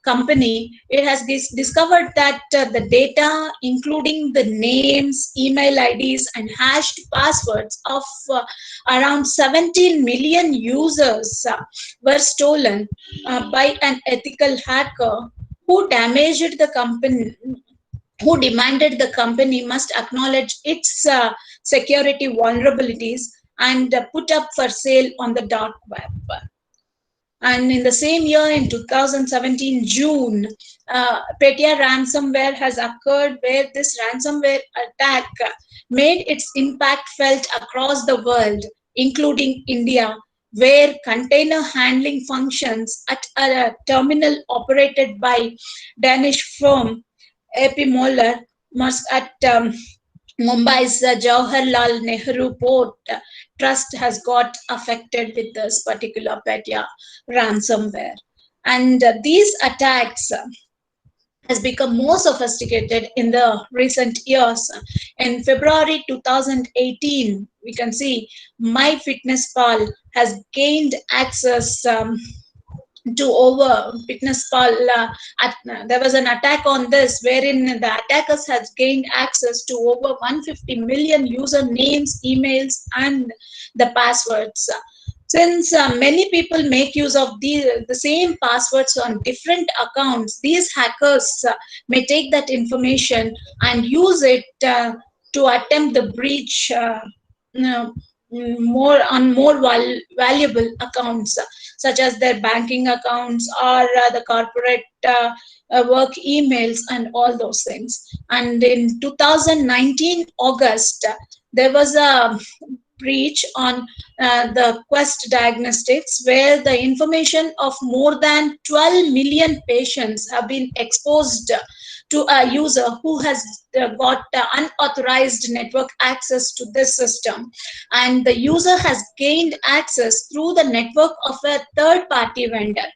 company. It has discovered that the data, including the names, email IDs, and hashed passwords of around 17 million users were stolen by an ethical hacker who damaged the company, who demanded the company must acknowledge its security vulnerabilities and put up for sale on the dark web. And in the same year, in 2017 June, Petya ransomware has occurred, where this ransomware attack made its impact felt across the world, including India, where container handling functions at a terminal operated by Danish firm AP Moller at Mumbai's Jawaharlal Nehru Port Trust has got affected with this particular Petya ransomware. And these attacks has become more sophisticated in the recent years. In February 2018, we can see MyFitnessPal has gained access to over FitnessPal. There was an attack on this, wherein the attackers has gained access to over 150 million usernames, emails, and the passwords. Since many people make use of the same passwords on different accounts, these hackers may take that information and use it to attempt the breach more valuable accounts, such as their banking accounts or the corporate work emails and all those things. And in 2019 August, there was a breach on the Quest Diagnostics, where the information of more than 12 million patients have been exposed to a user who has got unauthorized network access to this system, and the user has gained access through the network of a third-party vendor.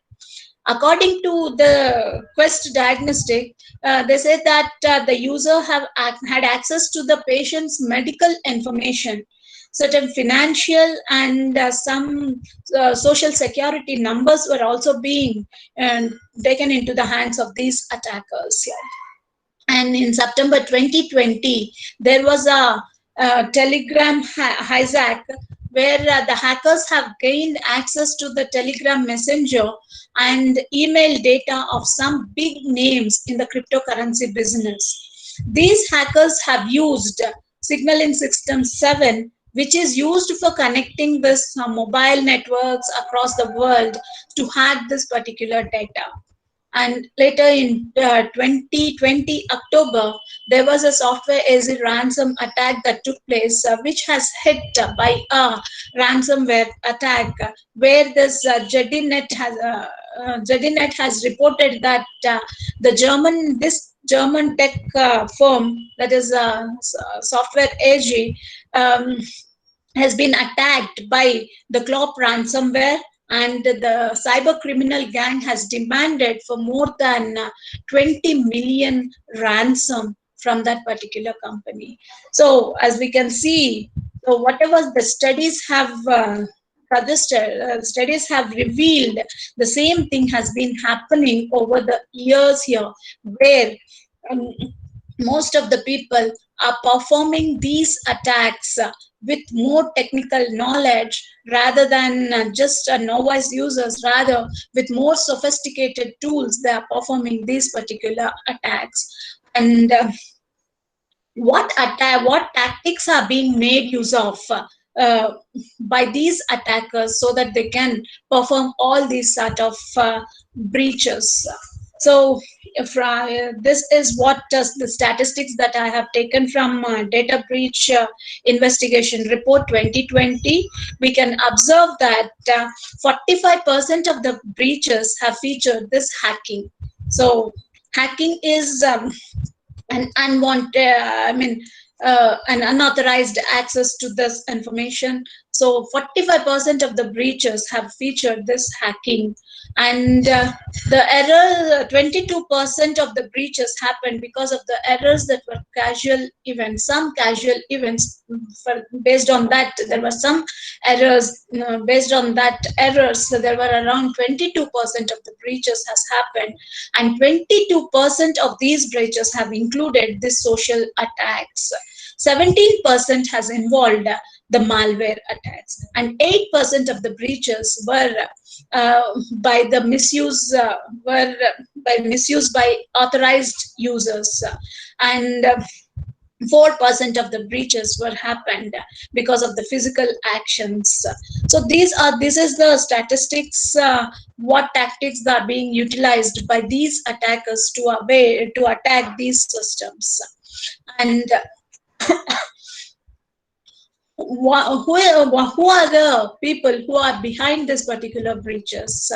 According to the Quest Diagnostic, they said that the user had access to the patient's medical information, certain financial and some social security numbers were also being taken into the hands of these attackers. And in September 2020, there was a Telegram hijack, where the hackers have gained access to the Telegram messenger and email data of some big names in the cryptocurrency business. These hackers have used Signaling System 7, which is used for connecting this mobile networks across the world, to hack this particular data. And later in 2020 October, there was a software as a ransom attack that took place, which has hit by a ransomware attack, where this Jedinet has reported that this German tech firm, that is Software AG, has been attacked by the Clop ransomware, and the cyber criminal gang has demanded for more than 20 million ransom from that particular company. So as we can see, so whatever the studies have studies have revealed, the same thing has been happening over the years here, where most of the people are performing these attacks with more technical knowledge rather than just novice users. Rather, with more sophisticated tools, they are performing these particular attacks. And what tactics are being made use of uh, by these attackers so that they can perform all these sort of breaches. So if, this is what the statistics that I have taken from data breach investigation report 2020. We can observe that 45% of the breaches have featured this hacking. So hacking is an unwanted, an unauthorized access to this information. So 45% of the breaches have featured this hacking. And the error, 22% of the breaches happened because of the errors that were casual events. Some casual events, based on that, there were some errors. Based on that errors, so there were around 22% of the breaches has happened, and 22% of these breaches have included these social attacks. 17% has involved the malware attacks, and 8% of the breaches were by the misuse by misuse by authorized users, and 4% of the breaches were happened because of the physical actions. So this is the statistics, what tactics are being utilized by these attackers to attack these systems. And who are the people who are behind this particular breaches?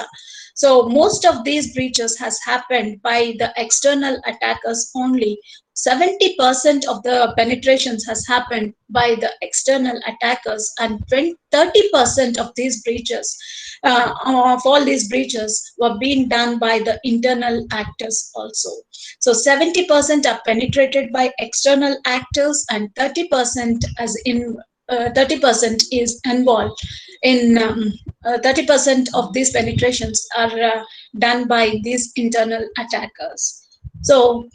So most of these breaches has happened by the external attackers only. 70% of the penetrations has happened by the external attackers, and 30% of these breaches, of all these breaches, were being done by the internal actors also. So 70% are penetrated by external actors, and 30% as in 30% is involved in 30% of these penetrations are done by these internal attackers. So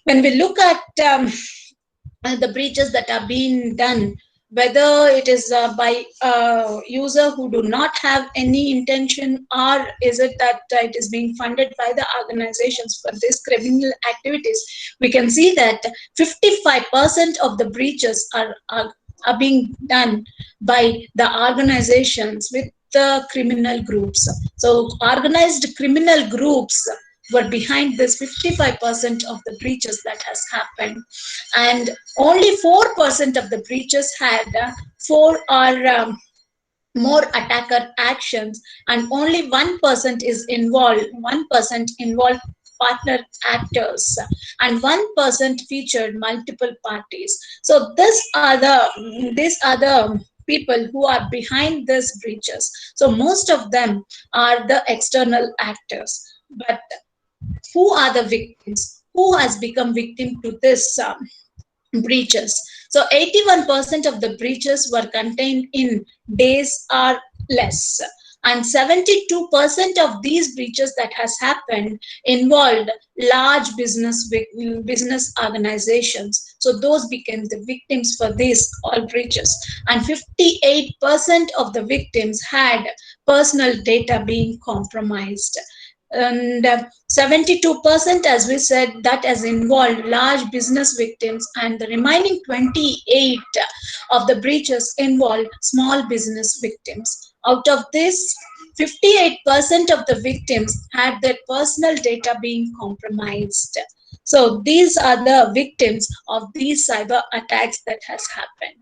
when we look at the breaches that are being done, whether it is by a user who do not have any intention, or is it that it is being funded by the organizations for these criminal activities, we can see that 55% of the breaches are being done by the organizations with the criminal groups. So organized criminal groups were behind this 55% of the breaches that has happened, and only 4% of the breaches had 4 or more attacker actions, and only 1% is involved. 1% involved partner actors, and 1% featured multiple parties. So these are the people who are behind these breaches. So most of them are the external actors. But who are the victims? Who has become victim to this breaches? So 81% of the breaches were contained in days or less, and 72% of these breaches that has happened involved large business organizations. So those became the victims for these all breaches, and 58% of the victims had personal data being compromised, and 72%, as we said, that has involved large business victims, and the remaining 28 of the breaches involved small business victims. Out of this, 58% of the victims had their personal data being compromised. So these are the victims of these cyber attacks that has happened.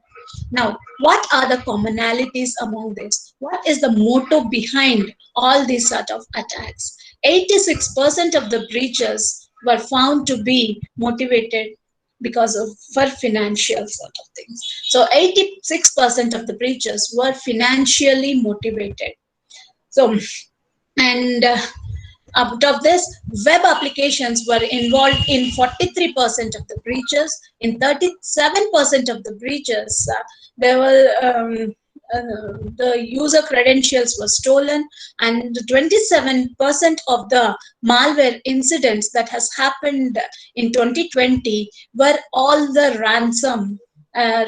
Now, what are the commonalities among this? What is the motto behind all these sort of attacks? 86% of the breaches were found to be motivated because of for financial sort of things. So 86% of the breaches were financially motivated. So, and out of this, web applications were involved in 43% of the breaches. In 37% of the breaches, there were the user credentials were stolen, and 27% of the malware incidents that has happened in 2020 were all the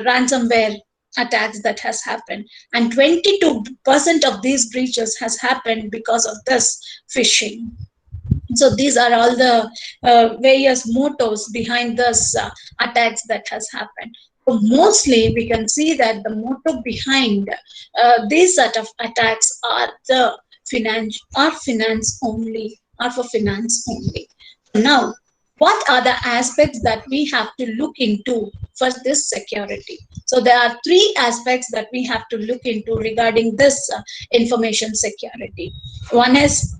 ransomware attacks that has happened, and 22% of these breaches has happened because of this phishing. So these are all the various motives behind this attacks that has happened. So mostly we can see that the motive behind these set of attacks are the finance only, are for finance only. Now, what are the aspects that we have to look into for this security? So there are three aspects that we have to look into regarding this information security. One is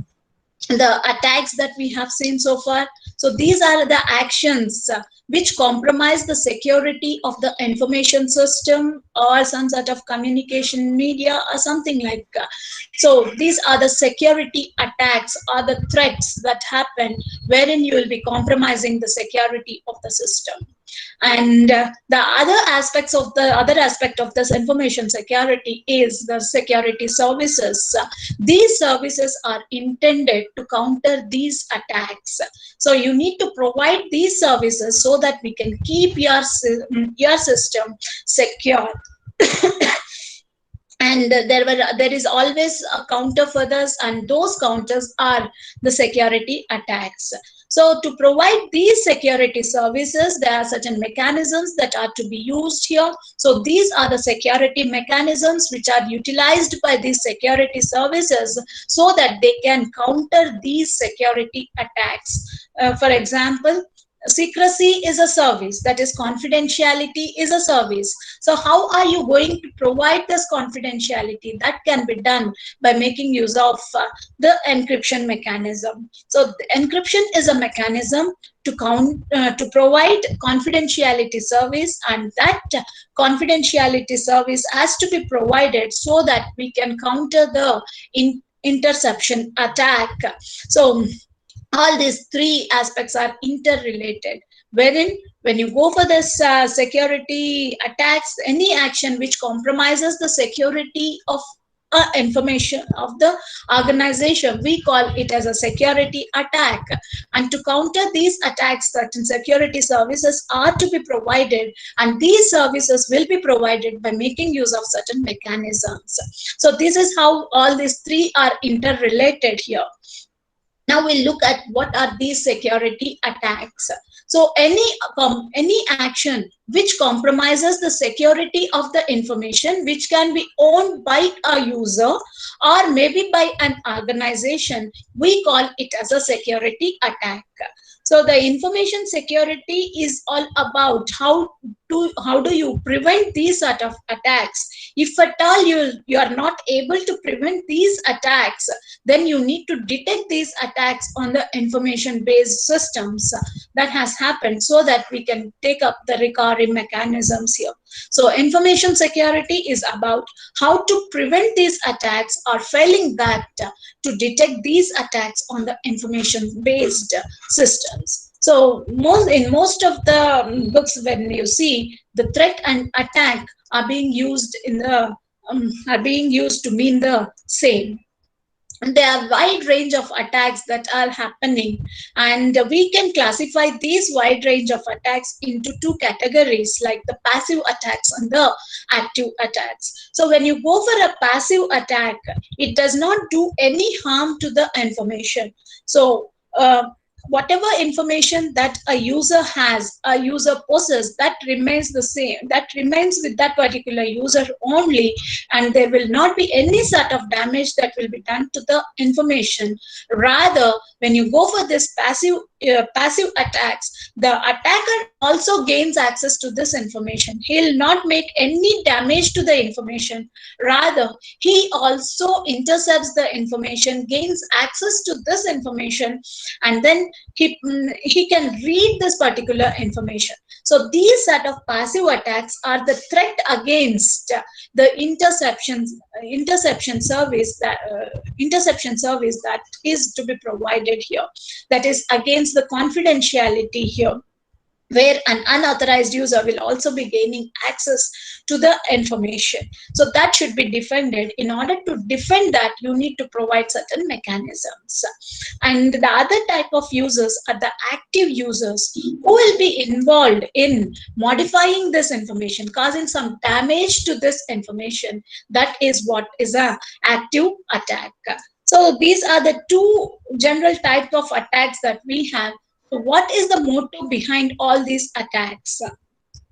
the attacks that we have seen so far. So these are the actions which compromise the security of the information system or some sort of communication media or something like that. So these are the security attacks or the threats that happen wherein you will be compromising the security of the system. And the other aspect of this information security is the security services. These services are intended to counter these attacks. So you need to provide these services so that we can keep your system secure. And there is always a counter for this, and those counters are the security attacks. So to provide these security services, there are certain mechanisms that are to be used here. So these are the security mechanisms which are utilized by these security services so that they can counter these security attacks. For example, secrecy is a service, that is confidentiality is a service. So how are you going to provide this confidentiality? That can be done by making use of the encryption mechanism. So the encryption is a mechanism to provide confidentiality service, and that confidentiality service has to be provided so that we can counter the interception attack. So all these three aspects are interrelated, wherein when you go for this security attacks, any action which compromises the security of information of the organization, we call it as a security attack. And to counter these attacks, certain security services are to be provided, and these services will be provided by making use of certain mechanisms. So this is how all these three are interrelated here. Now we'll look at what are these security attacks. So any action which compromises the security of the information, which can be owned by a user or maybe by an organization, we call it as a security attack. So the information security is all about how do you prevent these sort of attacks. If at all you are not able to prevent these attacks, then you need to detect these attacks on the information based systems that has happened, so that we can take up the recovery mechanisms here. So information security is about how to prevent these attacks, or failing that, to detect these attacks on the information based systems. So in most of the books, when you see the threat and attack are being used in the to mean the same. And there are wide range of attacks that are happening, and we can classify these wide range of attacks into two categories, like the passive attacks and the active attacks. So when you go for a passive attack, it does not do any harm to the information. So whatever information that a user possesses, that remains the same, that remains with that particular user only, and there will not be any sort of damage that will be done to the information. Rather, when you go for this passive attacks, the attacker also gains access to this information. He'll not make any damage to the information. Rather, he also intercepts the information, gains access to this information, and then he can read this particular information. So these set of passive attacks are the threat against the interception service that is to be provided here. That is against the confidentiality here. where an unauthorized user will also be gaining access to the information. So that should be defended. In order to defend that, you need to provide certain mechanisms. And the other type of users are the active users who will be involved in modifying this information, causing some damage to this information. That is what is a active attack. So these are the two general types of attacks that we have. So what is the motive behind all these attacks?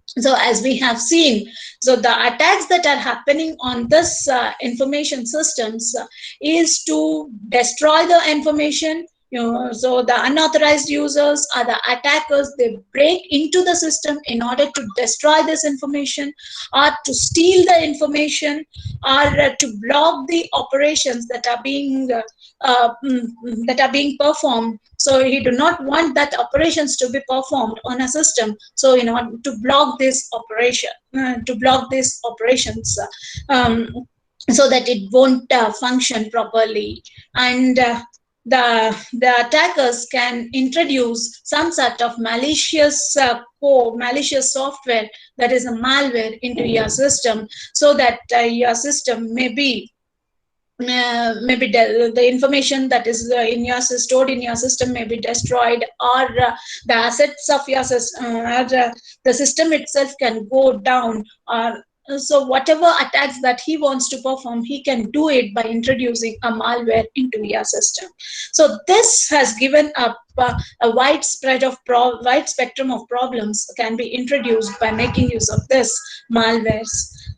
So as we have seen, so the attacks that are happening on this information systems is to destroy the information. So the unauthorized users are the attackers. They break into the system in order to destroy this information, or to steal the information, or to block the operations that are being performed. So he do not want that operations to be performed on a system. So in order to block this operation, to block these operations, so that it won't function properly. And the attackers can introduce some sort of malicious malicious software, that is a malware, into your system, so that your system maybe the information that is in your stored in your system may be destroyed, or the assets of your system, the system itself can go down, or so whatever attacks that he wants to perform, he can do it by introducing a malware into your system. So this has given up a wide spectrum of problems can be introduced by making use of this malwares.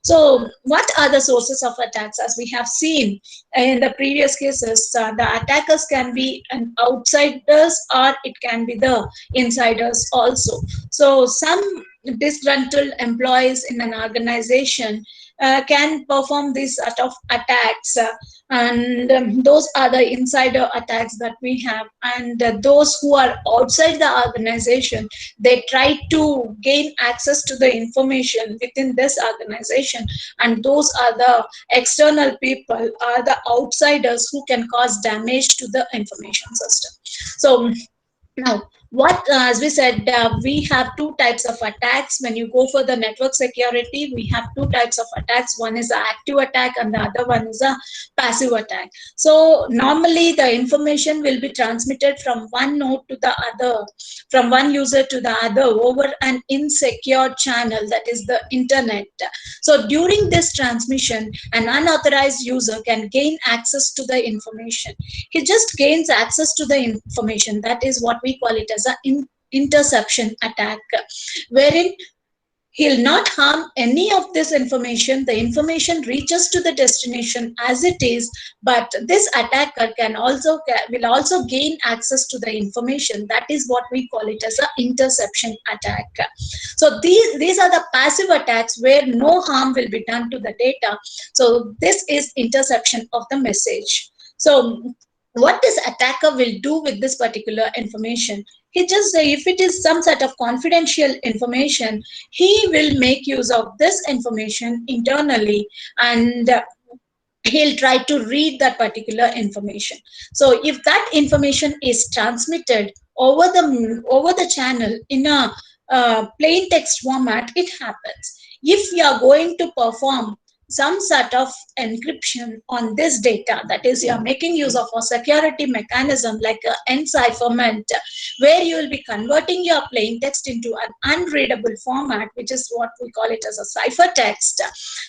So what are the sources of attacks? As we have seen in the previous cases, the attackers can be an outsiders, or it can be the insiders also. So some disgruntled employees in an organization can perform these sort of attacks, and those are the insider attacks that we have. And those who are outside the organization, they try to gain access to the information within this organization, and those are the external people, are the outsiders who can cause damage to the information system. So now, as we said, we have two types of attacks. When you go for the network security, we have two types of attacks. One is an active attack, and the other one is a passive attack. So normally the information will be transmitted from one node to the other, from one user to the other, over an insecure channel, that is the internet. So during this transmission, an unauthorized user can gain access to the information. He just gains access to the information. That is what we call it as an interception attack, wherein he'll not harm any of this information. The information reaches to the destination as it is, but this attacker will also gain access to the information. That is what we call it as an interception attack. So these are the passive attacks where no harm will be done to the data. So this is interception of the message. So what this attacker will do with this particular information, he just, if it is some sort of confidential information, he will make use of this information internally, and he'll try to read that particular information. So if that information is transmitted over the channel in a plain text format, it happens. If you are going to perform some sort of encryption on this data, that is, you are making use of a security mechanism like an encipherment, where you will be converting your plain text into an unreadable format, which is what we call it as a ciphertext.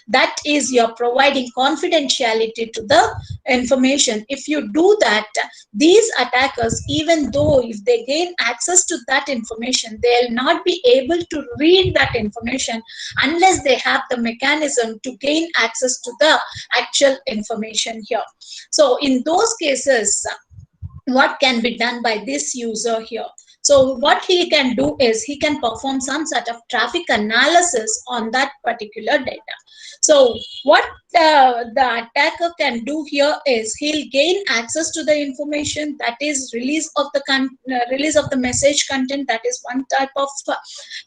That is, you're providing confidentiality to the information. If you do that, these attackers, even though if they gain access to that information, they'll not be able to read that information unless they have the mechanism to gain access to the actual information here. So in those cases, what can be done by this user here? So what he can do is he can perform some sort of traffic analysis on that particular data. So what the attacker can do here is he'll gain access to the information, that is release of the message content. That is one type of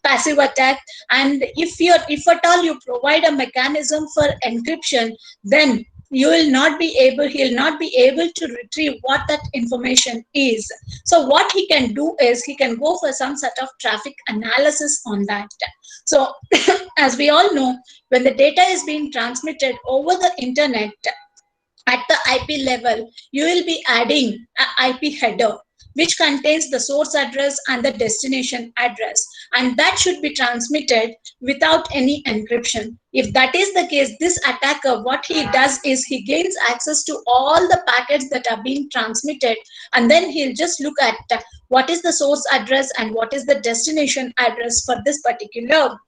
passive attack. And if at all you provide a mechanism for encryption, then he'll not be able to retrieve what that information is. So what he can do is he can go for some sort of traffic analysis on that. So as we all know, when the data is being transmitted over the internet, at the IP level, you will be adding an IP header which contains the source address and the destination address, and that should be transmitted without any encryption. If that is the case, this attacker, what he does is he gains access to all the packets that are being transmitted, and then he'll just look at what is the source address and what is the destination address for this particular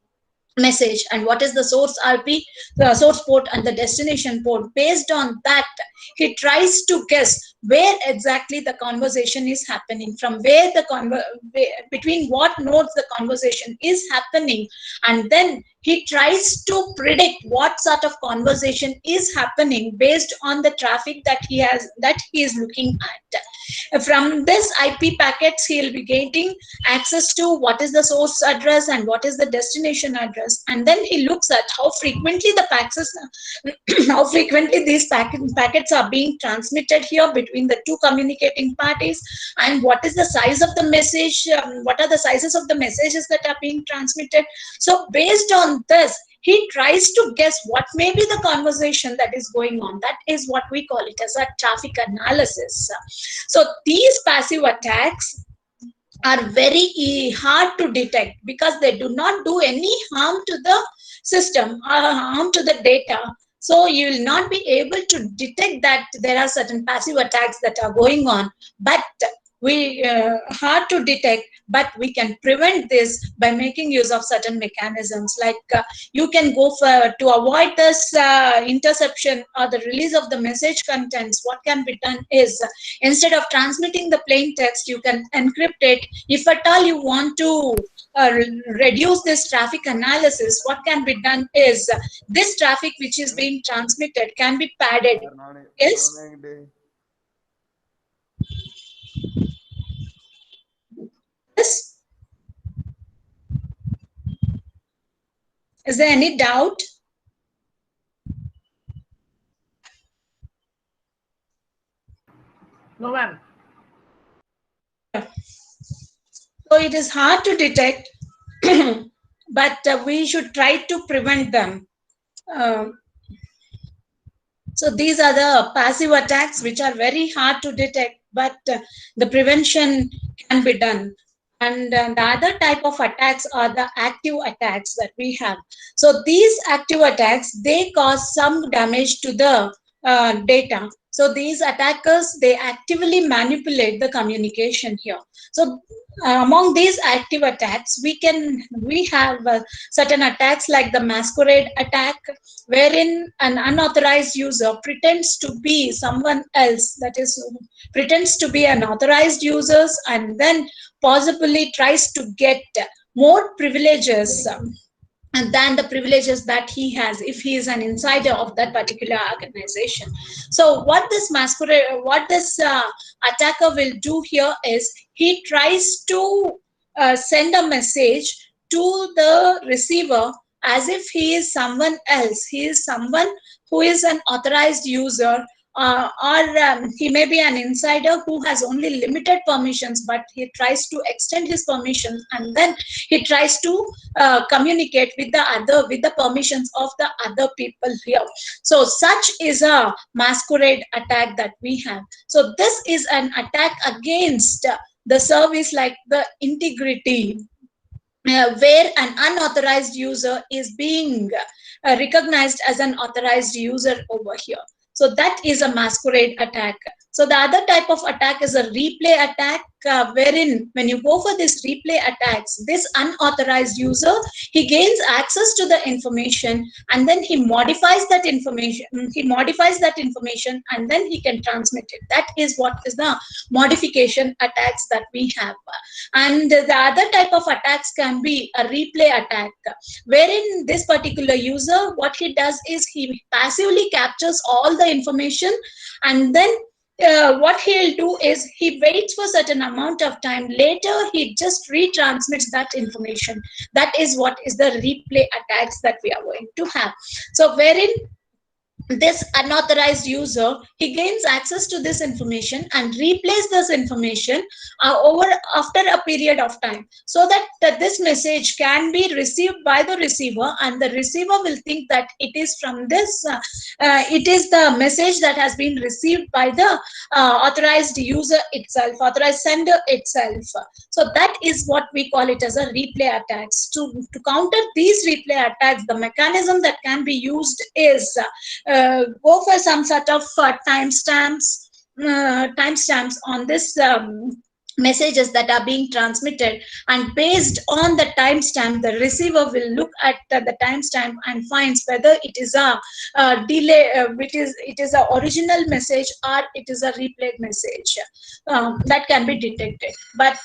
message, and what is the source IP, the source port and the destination port. Based on that, he tries to guess where exactly the conversation is happening, from where between what nodes the conversation is happening, and then he tries to predict what sort of conversation is happening based on the traffic that he is looking at. From this IP packets, he'll be gaining access to what is the source address and what is the destination address, and then he looks at how frequently the packets, how frequently these packets are being transmitted here between the two communicating parties, and what is the size of the message, what are the sizes of the messages that are being transmitted. So based on this, he tries to guess what may be the conversation that is going on. That is what we call it as a traffic analysis. So these passive attacks are very hard to detect because they do not do any harm to the system or harm to the data. So you will not be able to detect that there are certain passive attacks that are going on, but we hard to detect, but we can prevent this by making use of certain mechanisms. Like you can go for to avoid this interception or the release of the message contents. What can be done is, instead of transmitting the plain text, you can encrypt it. If at all you want to reduce this traffic analysis, what can be done is this traffic which is being transmitted can be padded. Yes. Yes. Is there any doubt? No, ma'am. So it is hard to detect, but we should try to prevent them. So these are the passive attacks which are very hard to detect, but the prevention can be done. And the other type of attacks are the active attacks that we have. So these active attacks, they cause some damage to the data. So these attackers, they actively manipulate the communication here. So among these active attacks, we have certain attacks like the masquerade attack, wherein an unauthorized user pretends to be someone else, that is, pretends to be an authorized user, and then possibly tries to get more privileges than the privileges that he has if he is an insider of that particular organization. So what this attacker will do here is he tries to send a message to the receiver as if he is someone else. He is someone who is an authorized user, or he may be an insider who has only limited permissions, but he tries to extend his permissions, and then he tries to communicate with the permissions of the other people here. So such is a masquerade attack that we have. So this is an attack against the service like the integrity, where an unauthorized user is being recognized as an authorized user over here. So that is a masquerade attack. So the other type of attack is a replay attack, wherein when you go for this replay attacks, this unauthorized user, he gains access to the information, and then he modifies that information. And then he can transmit it. That is what is the modification attacks that we have. And the other type of attacks can be a replay attack, wherein this particular user, what he does is he passively captures all the information, and then what he'll do is he waits for a certain amount of time. Later, he just retransmits that information. That is what is the replay attacks that we are going to have. So wherein this unauthorized user, he gains access to this information and replays this information over after a period of time, so that this message can be received by the receiver, and the receiver will think that it is from this it is the message that has been received by the authorized user itself, authorized sender itself. So that is what we call it as a replay attacks. To counter these replay attacks, the mechanism that can be used is go for some sort of timestamps on this messages that are being transmitted, and based on the timestamp, the receiver will look at the timestamp and finds whether it is a delay, it is a original message or it is a replayed message. That can be detected. But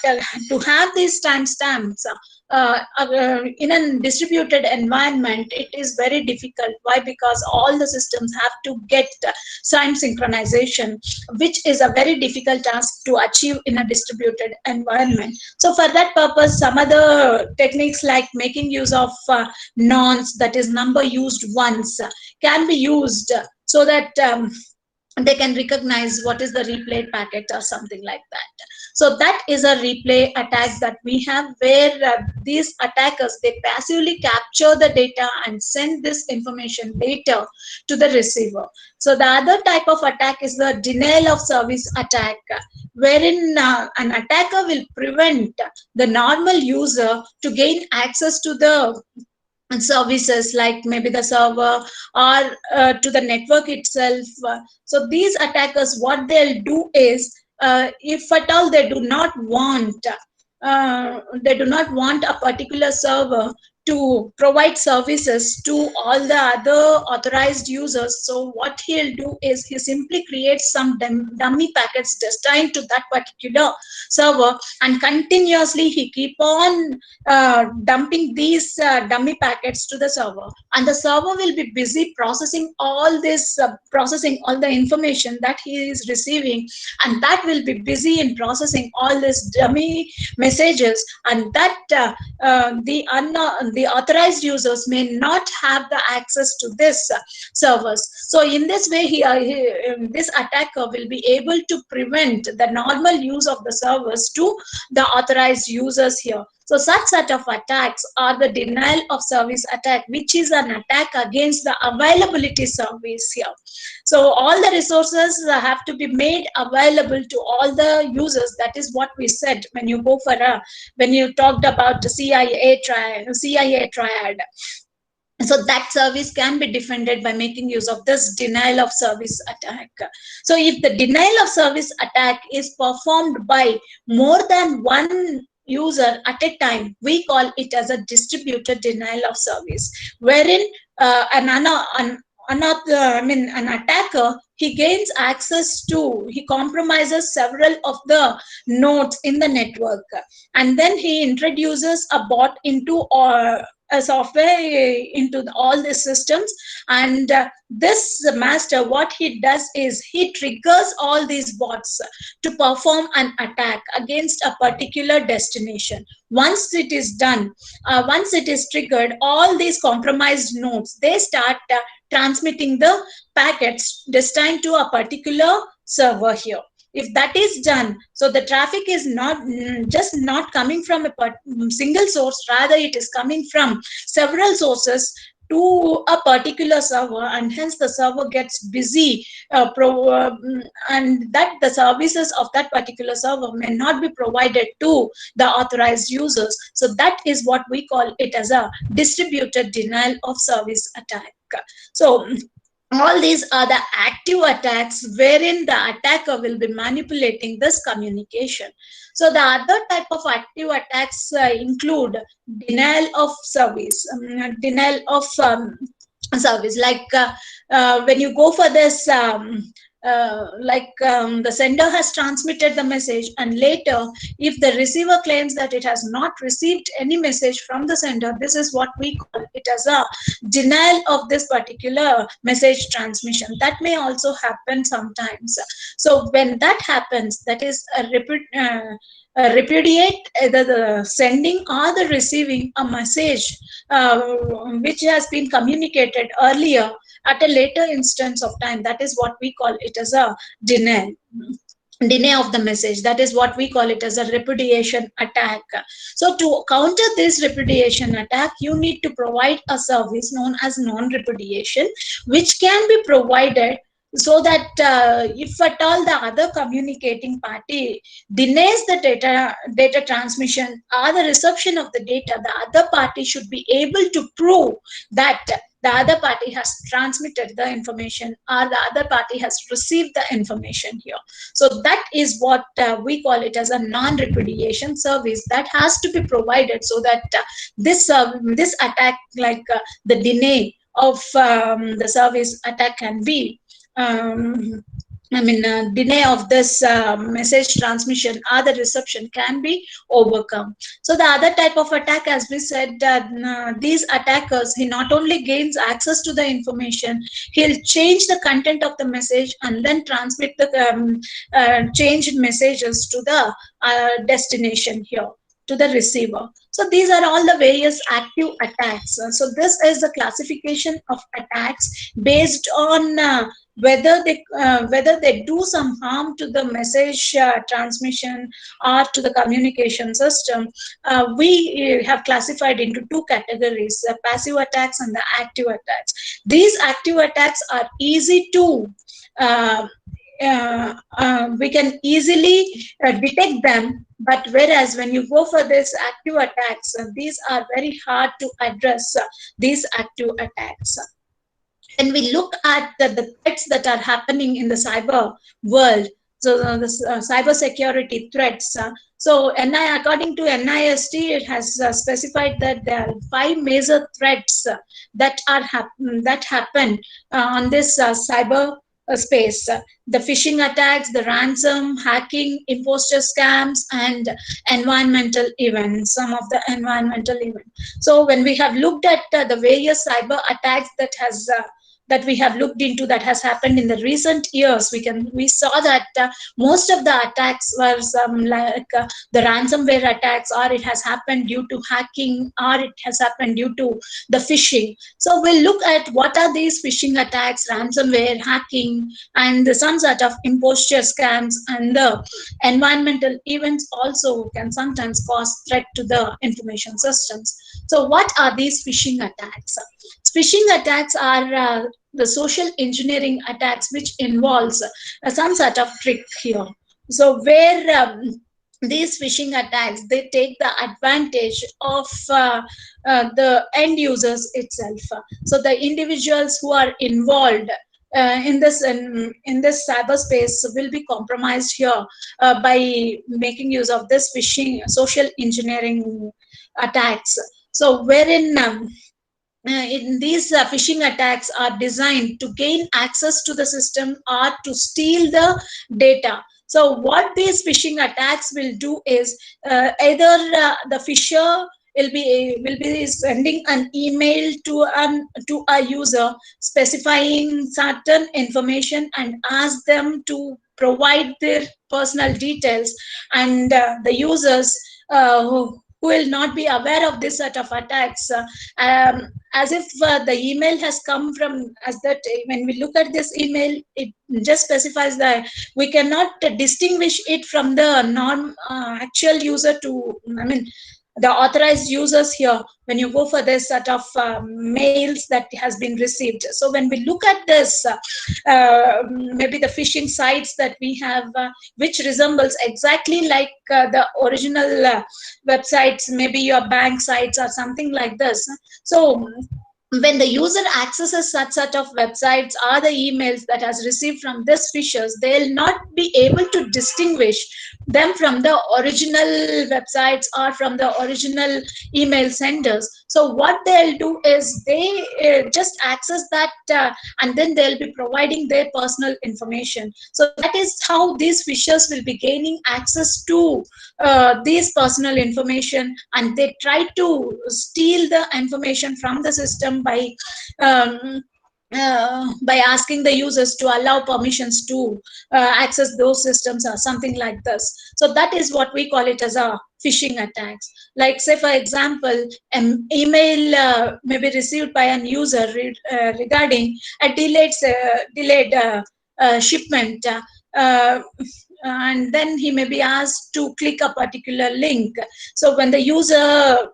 to have these timestamps in a distributed environment, it is very difficult. Why? Because all the systems have to get time synchronization, which is a very difficult task to achieve in a distributed environment. So for that purpose, some other techniques like making use of nonce, that is number used once, can be used so that they can recognize what is the replayed packet or something like that. So that is a replay attack that we have, where these attackers, they passively capture the data and send this information later to the receiver. So the other type of attack is the denial of service attack, wherein an attacker will prevent the normal user to gain access to the services, like maybe the server or to the network itself. So these attackers, what they'll do is, if at all they do not want a particular server to provide services to all the other authorized users, so what he'll do is he simply creates some dummy packets destined to that particular server, and continuously he keep on dumping these dummy packets to the server, and the server will be busy processing all this processing all the information that he is receiving, and that will be busy in processing all these dummy messages, and that the authorized users may not have the access to this servers. So in this way, this attacker will be able to prevent the normal use of the servers to the authorized users here. So such set of attacks are the denial of service attack, which is an attack against the availability service here. So all the resources have to be made available to all the users. That is what we said when you go for when you talked about the CIA triad. So that service can be defended by making use of this denial of service attack. So if the denial of service attack is performed by more than one user at a time, we call it as a distributed denial of service, wherein an attacker, he compromises several of the nodes in the network, and then he introduces a bot into a software into all the systems, and this master, what he does is he triggers all these bots to perform an attack against a particular destination. Once it is done, once it is triggered, all these compromised nodes, they start transmitting the packets destined to a particular server here. If that is done, so the traffic is just not coming from a single source, rather it is coming from several sources to a particular server, and hence the server gets busy and that the services of that particular server may not be provided to the authorized users. So that is what we call it as a distributed denial of service attack. So all these are the active attacks, wherein the attacker will be manipulating this communication. So the other type of active attacks include denial of service, denial of service, like when you go for this the sender has transmitted the message, and later if the receiver claims that it has not received any message from the sender, this is what we call it as a denial of this particular message transmission. That may also happen sometimes. So when that happens, that is repudiate either the sending or the receiving a message which has been communicated earlier, at a later instance of time. That is what we call it as a denial of the message. That is what we call it as a repudiation attack. So to counter this repudiation attack, you need to provide a service known as non-repudiation, which can be provided so that if at all the other communicating party denies the data transmission or the reception of the data, the other party should be able to prove that the other party has transmitted the information or the other party has received the information here. So that is what we call it as a non-repudiation service that has to be provided, so that this attack, like the delay of the service attack, can be delay of this message transmission or the reception can be overcome. So the other type of attack, as we said, these attackers, he not only gains access to the information, he'll change the content of the message and then transmit the changed messages to the destination here, to the receiver. So these are all the various active attacks. So this is the classification of attacks based on whether they do some harm to the message transmission or to the communication system. We have classified into two categories: the passive attacks and the active attacks. These active attacks are easy to we can easily detect them, but whereas when you go for this active attacks, these are very hard to address, these active attacks. When we look at the threats that are happening in the cyber world, so the cyber security threats, so according to NIST, it has specified that there are 5 major threats that happen on this cyber space: the phishing attacks, the ransom, hacking, imposter scams, and environmental events, some of the environmental events. So when we have looked at the various cyber attacks that we have looked into that has happened in the recent years, we saw that most of the attacks were the ransomware attacks, or it has happened due to hacking, or it has happened due to the phishing. So we'll look at what are these phishing attacks, ransomware, hacking, and some sort of imposture scams, and the environmental events also can sometimes cause threat to the information systems. So what are these phishing attacks? Phishing attacks are the social engineering attacks, which involves some sort of trick here. So where these phishing attacks, they take the advantage of the end users itself. So the individuals who are involved in this cyberspace will be compromised here by making use of this phishing social engineering attacks. So wherein in these phishing attacks are designed to gain access to the system or to steal the data. So what these phishing attacks will do is either the phisher will be sending an email to a user specifying certain information and ask them to provide their personal details, and the users who will not be aware of this sort of attacks, as if the email has come from as that. When we look at this email, it just specifies that we cannot distinguish it from the actual user to, the authorized users here, when you go for this sort of mails that has been received. So when we look at this, maybe the phishing sites that we have, which resembles exactly like the original websites, maybe your bank sites or something like this. So when the user accesses such sort of websites or the emails that has received from this phishers, they'll not be able to distinguish them from the original websites or from the original email senders. So what they'll do is they just access that and then they'll be providing their personal information. So that is how these phishers will be gaining access to these personal information, and they try to steal the information from the system by by asking the users to allow permissions to access those systems or something like this. So that is what we call it as a phishing attacks. Like, say for example, an email may be received by an user regarding a delayed shipment, and then he may be asked to click a particular link. So when the user,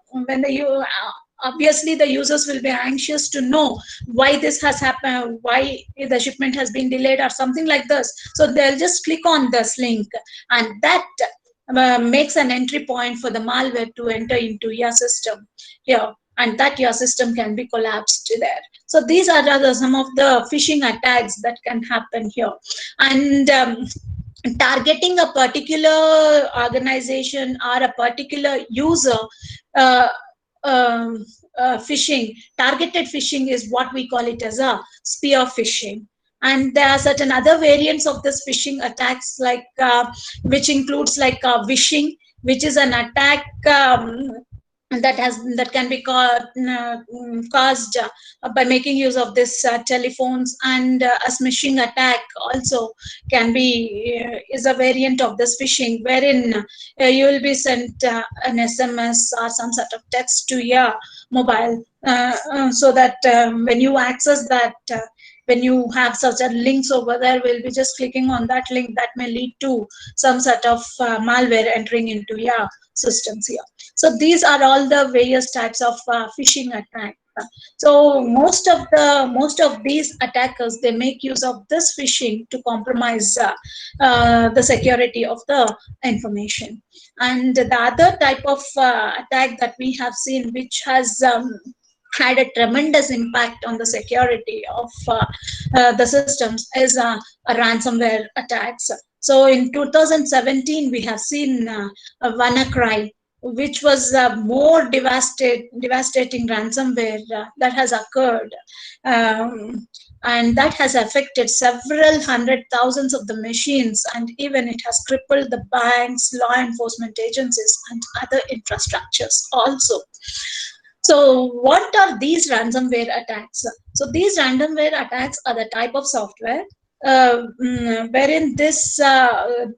obviously the users will be anxious to know why this has happened, why the shipment has been delayed or something like this. So they'll just click on this link, and that makes an entry point for the malware to enter into your system here, and that your system can be collapsed there. So these are some of the phishing attacks that can happen here. And targeting a particular organization or a particular user, uh, phishing, targeted phishing is what we call it as a spear phishing. And there are certain other variants of this phishing attacks, like which includes like vishing, which is an attack that can be caused by making use of this telephones. And a smishing attack also can be is a variant of this phishing, wherein you will be sent an SMS or some sort of text to your mobile, so that when you access that, when you have such a links over there, we'll be just clicking on that link that may lead to some sort of malware entering into your systems here. So these are all the various types of phishing attack. So most of these attackers, they make use of this phishing to compromise the security of the information. And the other type of attack that we have seen, which has had a tremendous impact on the security of the systems, is a ransomware attacks. So in 2017, we have seen WannaCry, which was more devastating ransomware that has occurred. And that has affected several hundred thousands of the machines, and even it has crippled the banks, law enforcement agencies, and other infrastructures also. So what are these ransomware attacks? So these ransomware attacks are the type of software wherein this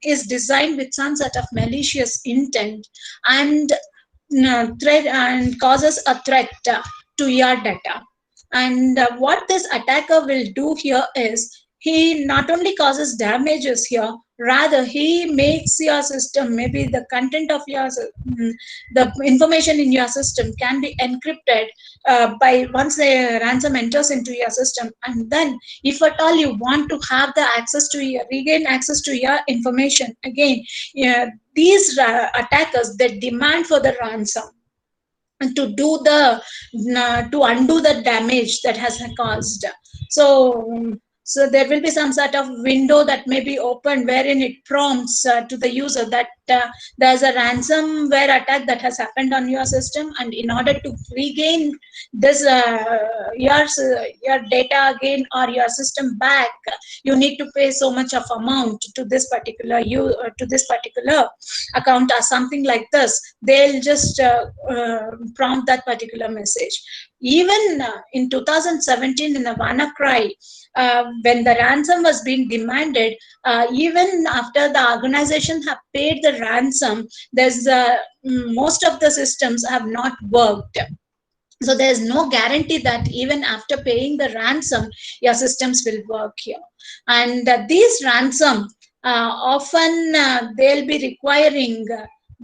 is designed with some sort of malicious intent and threat, and causes a threat to your data. And what this attacker will do here is, he not only causes damages here, rather he makes your system, maybe the content of your the information in your system can be encrypted by once the ransom enters into your system. And then if at all you want to have the access to your, regain access to your information again, these attackers, they demand for the ransom to do the to undo the damage that has caused. So there will be some sort of window that may be opened, wherein it prompts to the user that there's a ransomware attack that has happened on your system, and in order to regain this your data again or your system back, you need to pay so much of amount to this particular account or something like this. They'll just prompt that particular message. Even in 2017 in the WannaCry, when the ransom was being demanded, even after the organization have paid the ransom, there's most of the systems have not worked. So there's no guarantee that even after paying the ransom, your systems will work here. And these ransom, often they'll be requiring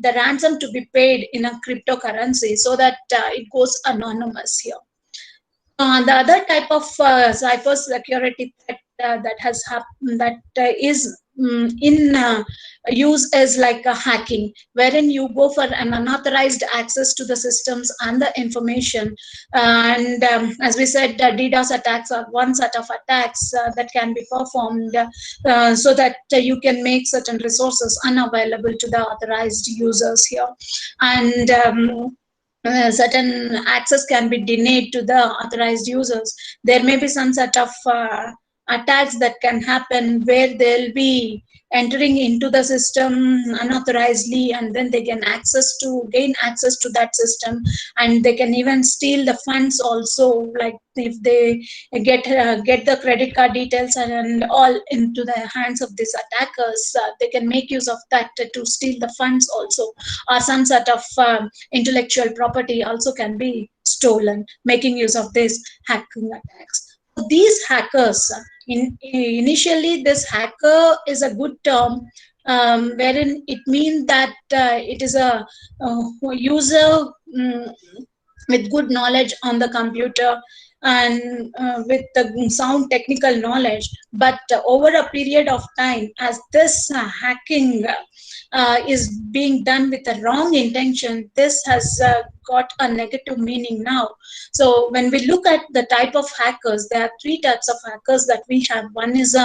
the ransom to be paid in a cryptocurrency, so that it goes anonymous here. The other type of cyber security threat that is in use is like a hacking, wherein you go for an unauthorized access to the systems and the information. And as we said, DDoS attacks are one set of attacks that can be performed so that you can make certain resources unavailable to the authorized users here. And certain access can be denied to the authorized users. There may be some sort of attacks that can happen where they'll be entering into the system unauthorizedly, and then they can gain access to that system, and they can even steal the funds also. Like if they get the credit card details and all into the hands of these attackers, they can make use of that to steal the funds also, or some sort of intellectual property also can be stolen, making use of these hacking attacks. These hackers, initially this hacker is a good term, wherein it means that it is a user with good knowledge on the computer and with the sound technical knowledge. But over a period of time, as this hacking is being done with a wrong intention, this has got a negative meaning now. So when we look at the type of hackers, there are three types of hackers that we have. One is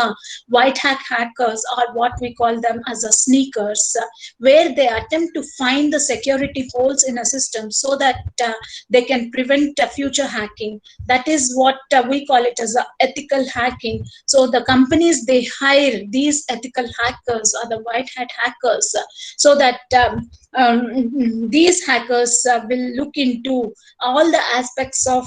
white hat hackers, or what we call them as a sneakers, where they attempt to find the security holes in a system so that they can prevent future hacking. That is what we call it as ethical hacking. So the companies, they hire these ethical hackers or the white hat hackers, so that these hackers will look into all the aspects of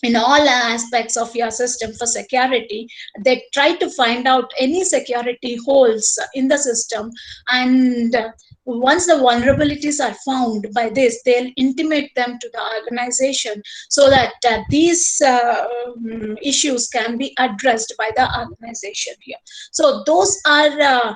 in all aspects of your system for security. They try to find out any security holes in the system, and once the vulnerabilities are found by this, they'll intimate them to the organization so that these issues can be addressed by the organization here. So those are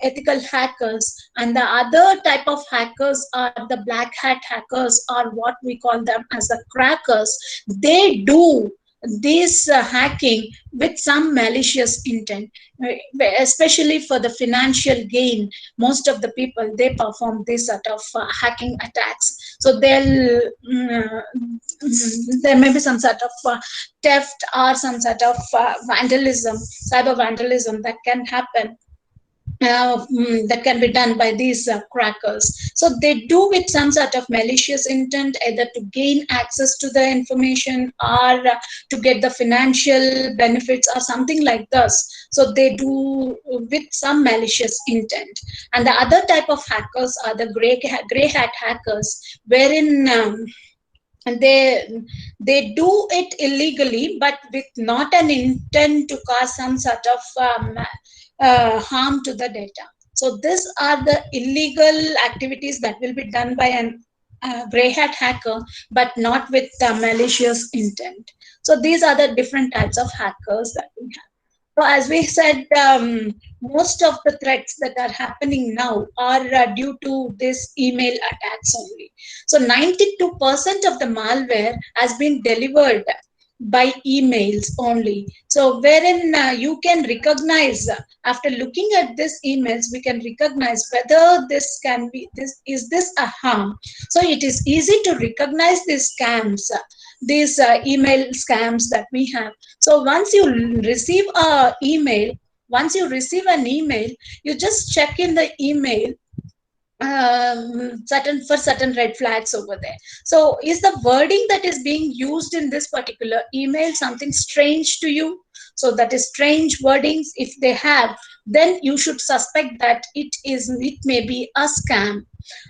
ethical hackers. And the other type of hackers are the black hat hackers, or what we call them as the crackers. They do this hacking with some malicious intent, especially for the financial gain. Most of the people, they perform this sort of hacking attacks. So there may be some sort of theft or some sort of vandalism, cyber vandalism that can happen, that can be done by these crackers. So they do with some sort of malicious intent, either to gain access to the information or to get the financial benefits or something like this. So they do with some malicious intent. And the other type of hackers are the gray hat hackers, wherein and they do it illegally, but with not an intent to cause some sort of harm to the data. So these are the illegal activities that will be done by an gray hat hacker, but not with malicious intent. So these are the different types of hackers that we have. So as we said, most of the threats that are happening now are due to this email attacks only. So 92% of the malware has been delivered by emails only. So wherein you can recognize, after looking at these emails, we can recognize whether this is this a harm. So it is easy to recognize these scams, these email scams that we have. So once you receive an email, you just check in the email certain red flags over there. So is the wording that is being used in this particular email something strange to you? So that is strange wordings. If they have, then you should suspect that it may be a scam.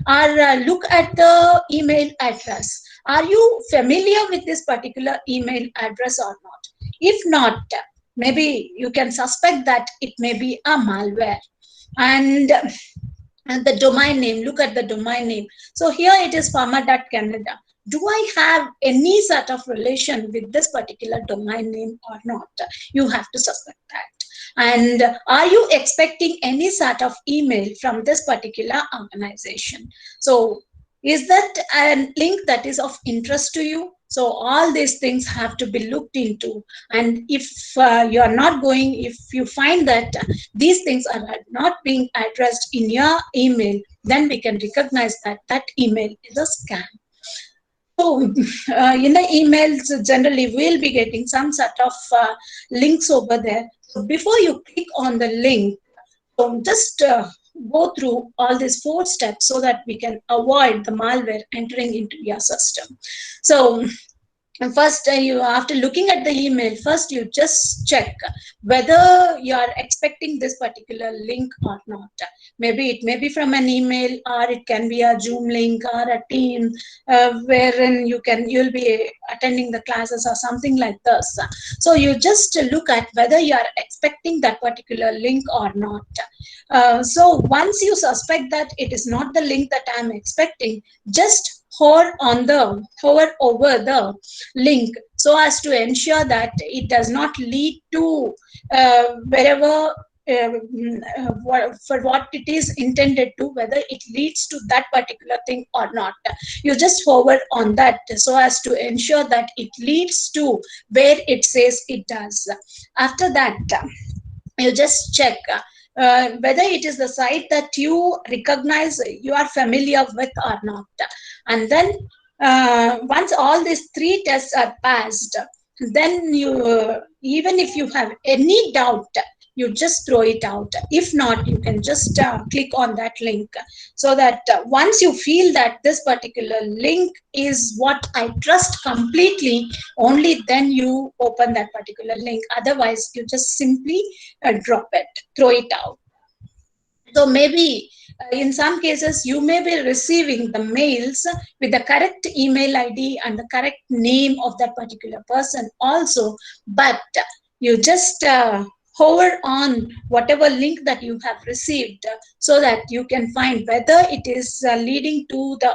Or look at the email address. Are you familiar with this particular email address or not? If not, maybe you can suspect that it may be a malware. And the domain name, look at the domain name. So here it is pharma.canada. Do I have any sort of relation with this particular domain name or not? You have to suspect that. And are you expecting any sort of email from this particular organization? So is that a link that is of interest to you? So all these things have to be looked into. And if if you find that these things are not being addressed in your email, then we can recognize that that email is a scam. So in the emails, generally we'll be getting some sort of links over there. So before you click on the link, just go through all these 4 steps so that we can avoid the malware entering into your system. So And first, you after looking at the email, first you just check whether you are expecting this particular link or not. Maybe it may be from an email, or it can be a Zoom link or a team wherein you'll be attending the classes or something like this. So you just look at whether you are expecting that particular link or not. So once you suspect that it is not the link that I'm expecting, just hover over the link so as to ensure that it does not lead to wherever for what it is intended to, whether it leads to that particular thing or not. You just hover on that so as to ensure that it leads to where it says it does. After that, you just check whether it is the site that you recognize, you are familiar with or not. And then once all these three tests are passed, then you even if you have any doubt, you just throw it out. If not, you can just click on that link, so that once you feel that this particular link is what I trust completely, only then you open that particular link. Otherwise, you just simply drop it, throw it out. So maybe in some cases, you may be receiving the mails with the correct email ID and the correct name of that particular person also, but you just hover on whatever link that you have received so that you can find whether it is leading to the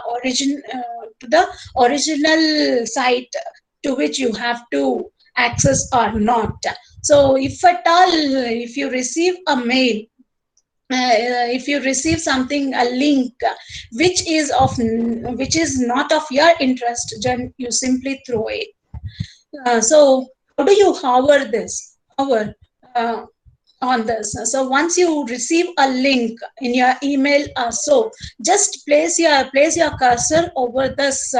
original site to which you have to access or not. So if at all, if you receive a mail, if you receive something, a link which is not of your interest, then you simply throw it. So how do you hover on this? So once you receive a link in your email, so just place your cursor over this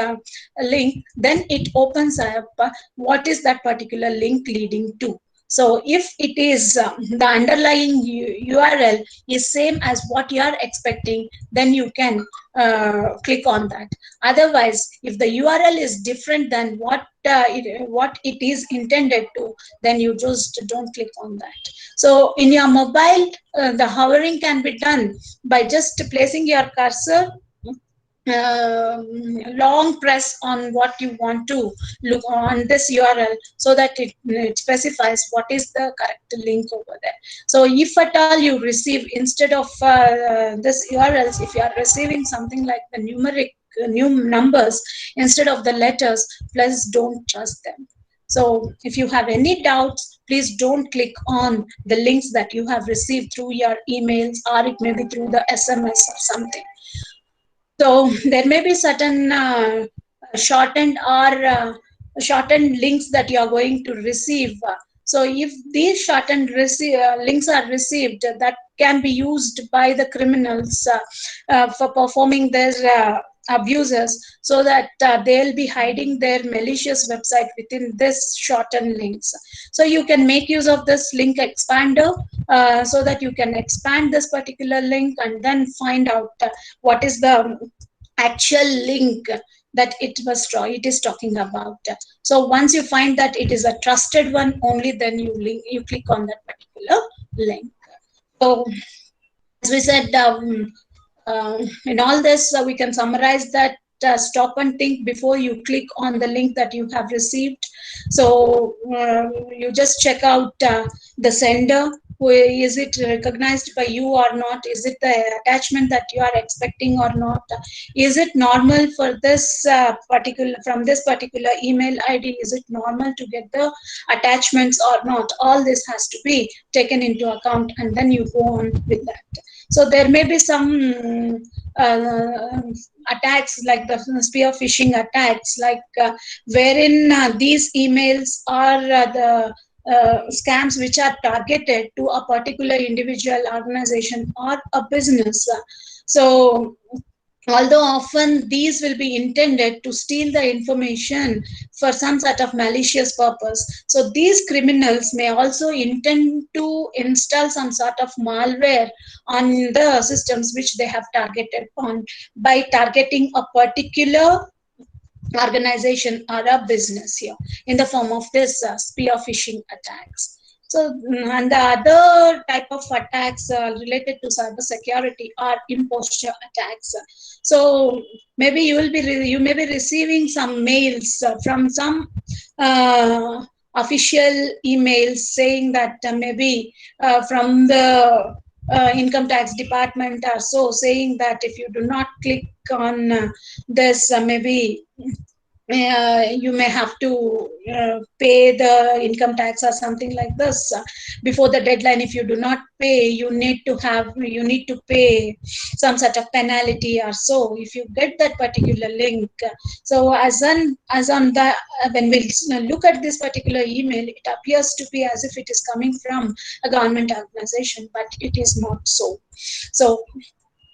link, then it opens up what is that particular link leading to. So if it is the underlying URL is same as what you are expecting, then you can click on that. Otherwise, if the URL is different than what it is intended to, then you just don't click on that. So in your mobile, the hovering can be done by just placing your cursor, long press on what you want to look on this URL, so that it specifies what is the correct link over there. So if at all you receive, instead of this URLs, if you are receiving something like the numeric new numbers instead of the letters, please don't trust them. So if you have any doubts, please don't click on the links that you have received through your emails, or it may be through the SMS or something. So there may be certain shortened or shortened links that you are going to receive. So if these shortened links are received, that can be used by the criminals for performing their abuses, so that they'll be hiding their malicious website within this shortened links. So you can make use of this link expander, so that you can expand this particular link and then find out what is the actual link that it is talking about. So once you find that it is a trusted one, only then you click on that particular link. So as we said, in all this, we can summarize that stop and think before you click on the link that you have received. So you just check out the sender. Is it recognized by you or not? Is it the attachment that you are expecting or not? Is it normal for this from this particular email ID? Is it normal to get the attachments or not? All this has to be taken into account, and then you go on with that. So there may be some attacks like the spear phishing attacks, like wherein these emails are the scams which are targeted to a particular individual, organization, or a business. So although often these will be intended to steal the information for some sort of malicious purpose, so these criminals may also intend to install some sort of malware on the systems which they have targeted on, by targeting a particular organization or a business here in the form of this spear phishing attacks. So, and the other type of attacks related to cyber security are imposture attacks. So maybe you may be receiving some mails from some official emails saying that maybe from the income tax department or so, saying that if you do not click on this, maybe you may have to pay the income tax or something like this before the deadline. If you do not pay, you need to pay some sort of penalty or so if you get that particular link. So as on the when we look at this particular email, it appears to be as if it is coming from a government organization, but it is not so. So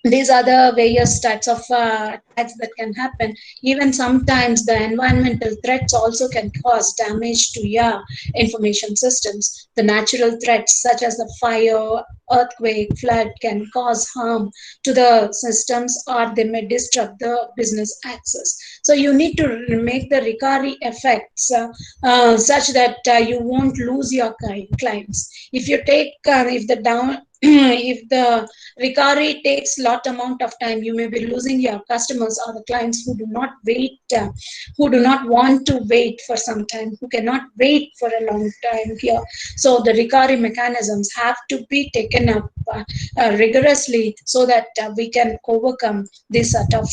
these are the various types of attacks that can happen. Even sometimes the environmental threats also can cause damage to your information systems. The natural threats such as the fire, earthquake, flood can cause harm to the systems, or they may disrupt the business access. So you need to make the recovery effects such that you won't lose your clients. If you take if the down if the recovery takes lot amount of time, you may be losing your customers or the clients who do not wait, who do not want to wait for some time, who cannot wait for a long time here. So the recovery mechanisms have to be taken up rigorously so that we can overcome this sort of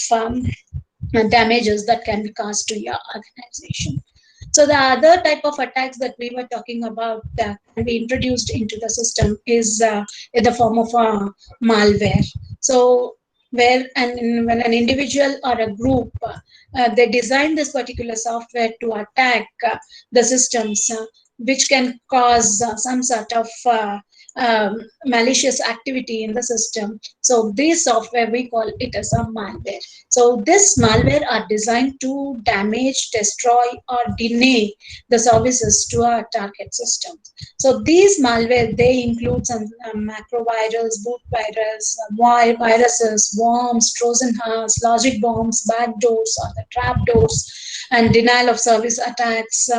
damages that can be caused to your organization. So the other type of attacks that we were talking about can be introduced into the system is in the form of malware. So when an individual or a group they design this particular software to attack the systems, which can cause some sort of malicious activity in the system. So this software, we call it as a malware. So this malware are designed to damage, destroy, or deny the services to our target systems. So these malware, they include some macrovirus, boot virus, viruses, worms, Trojan horse, logic bombs, backdoors, or the trapdoors, and denial of service attacks.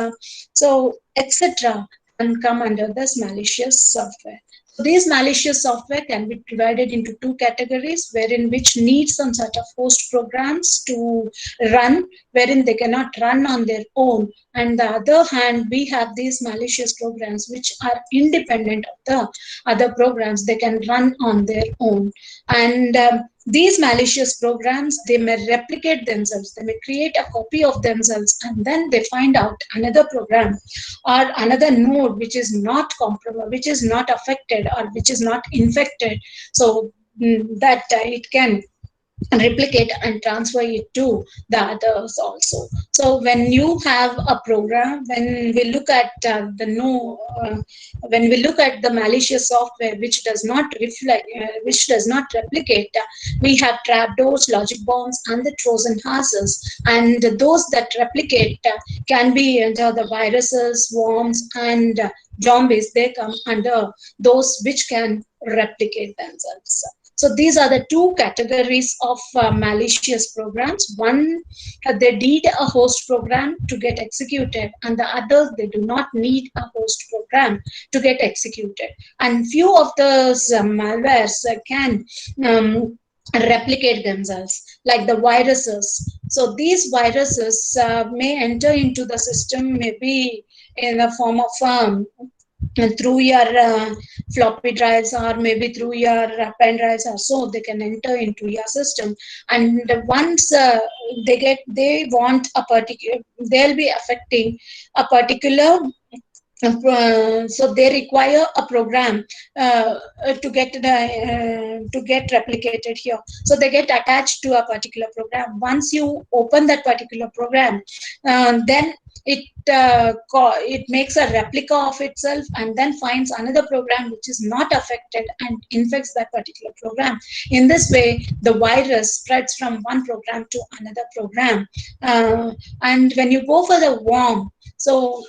So etc. can come under this malicious software. These malicious software can be divided into two categories, wherein which need some sort of host programs to run, wherein they cannot run on their own. And the other hand, we have these malicious programs which are independent of the other programs. They can run on their own. And these malicious programs, they may replicate themselves. They may create a copy of themselves, and then they find out another program or another node which is not compromised, which is not affected, or which is not infected, so that it can replicate and transfer it to the others also. So when you have a program, when we look at when we look at the malicious software which does not reflect, which does not replicate, we have trapdoors, logic bombs, and the Trojan horses. And those that replicate can be under the viruses, worms, and zombies. They come under those which can replicate themselves. So these are the two categories of malicious programs. One, they need a host program to get executed, and the others, they do not need a host program to get executed. And few of those malwares can replicate themselves, like the viruses. So these viruses may enter into the system, maybe in the form of through your floppy drives, or maybe through your pen drives, or so they can enter into your system. And once they want a particular, they'll be affecting a particular so they require a program to get replicated here. So they get attached to a particular program. Once you open that particular program, then it makes a replica of itself, and then finds another program which is not affected and infects that particular program. In this way, the virus spreads from one program to another program. And when you go for the worm, so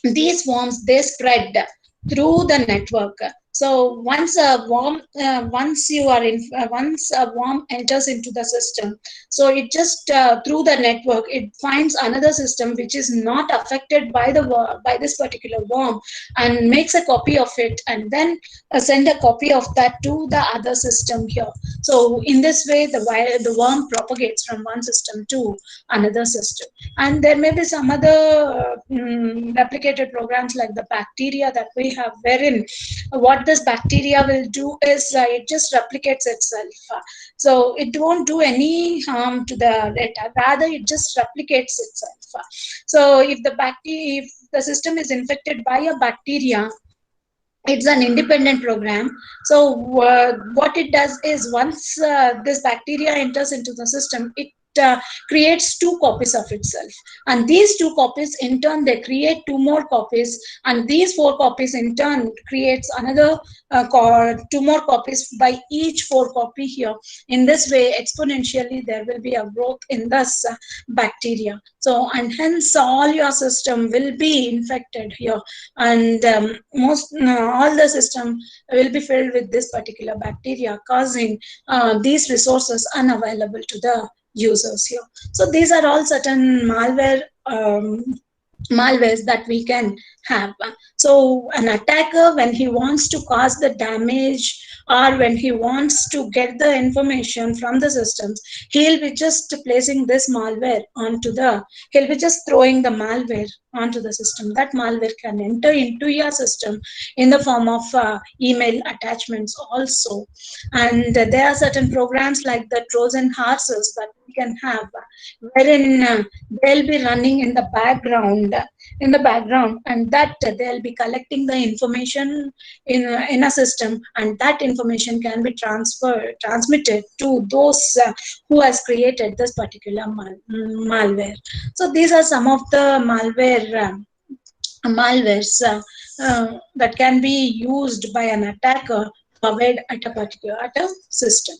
these worms, they spread through the network. So once a worm enters into the system, so it just through the network it finds another system which is not affected by by this particular worm, and makes a copy of it, and then send a copy of that to the other system here. So in this way, the worm propagates from one system to another system. And there may be some other replicated programs like the bacteria that we have, wherein what this bacteria will do is it just replicates itself. So it won't do any harm to the data, rather it just replicates itself. So if the system is infected by a bacteria, it's an independent program. So what it does is, once this bacteria enters into the system, it creates two copies of itself, and these two copies in turn they create two more copies, and these four copies in turn creates another two more copies by each four copy here. In this way, exponentially there will be a growth in this bacteria. So, and hence all your system will be infected here, and most all the system will be filled with this particular bacteria, causing these resources unavailable to the users here. So these are all certain malwares that we can have. So an attacker, when he wants to cause the damage, or when he wants to get the information from the systems, he'll be just placing this malware he'll be just throwing the malware onto the system. That malware can enter into your system in the form of email attachments also. And there are certain programs like the Trojan horses that we can have, wherein they'll be running in the background, and that they'll be collecting the information in a system, and that information can be transmitted to those who has created this particular malware. So these are some of the malwares that can be used by an attacker to avoid at a system.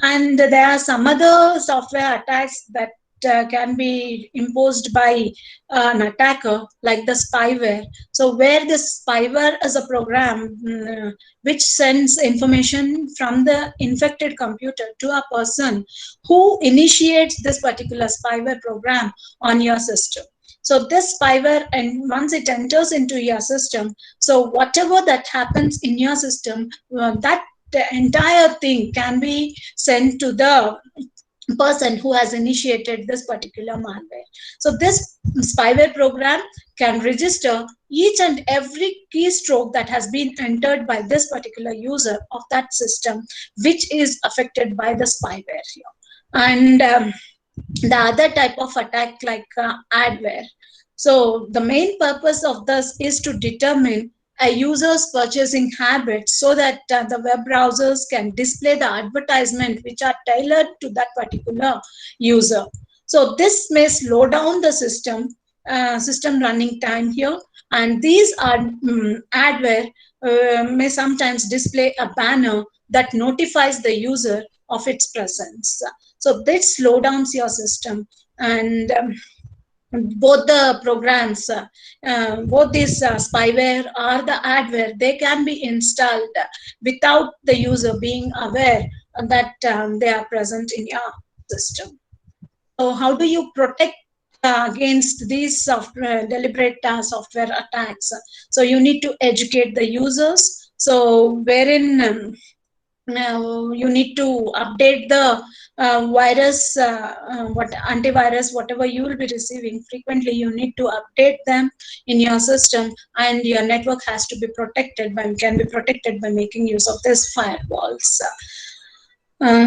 And there are some other software attacks that can be imposed by an attacker, like the spyware. So where the spyware is a program which sends information from the infected computer to a person who initiates this particular spyware program on your system. So this spyware, and once it enters into your system, so whatever that happens in your system, that the entire thing can be sent to the person who has initiated this particular malware. So this spyware program can register each and every keystroke that has been entered by this particular user of that system, which is affected by the spyware here. And the other type of attack, like adware. So the main purpose of this is to determine a user's purchasing habits, so that the web browsers can display the advertisement which are tailored to that particular user. So this may slow down the system running time here, and these are adware may sometimes display a banner that notifies the user of its presence. So this slow down your system. And both the programs, both this spyware or the adware, they can be installed without the user being aware that they are present in your system. So how do you protect against these deliberate software attacks? So you need to educate the users. So wherein you need to update the what antivirus, whatever you will be receiving frequently, you need to update them in your system, and your network has to be can be protected by making use of these firewalls.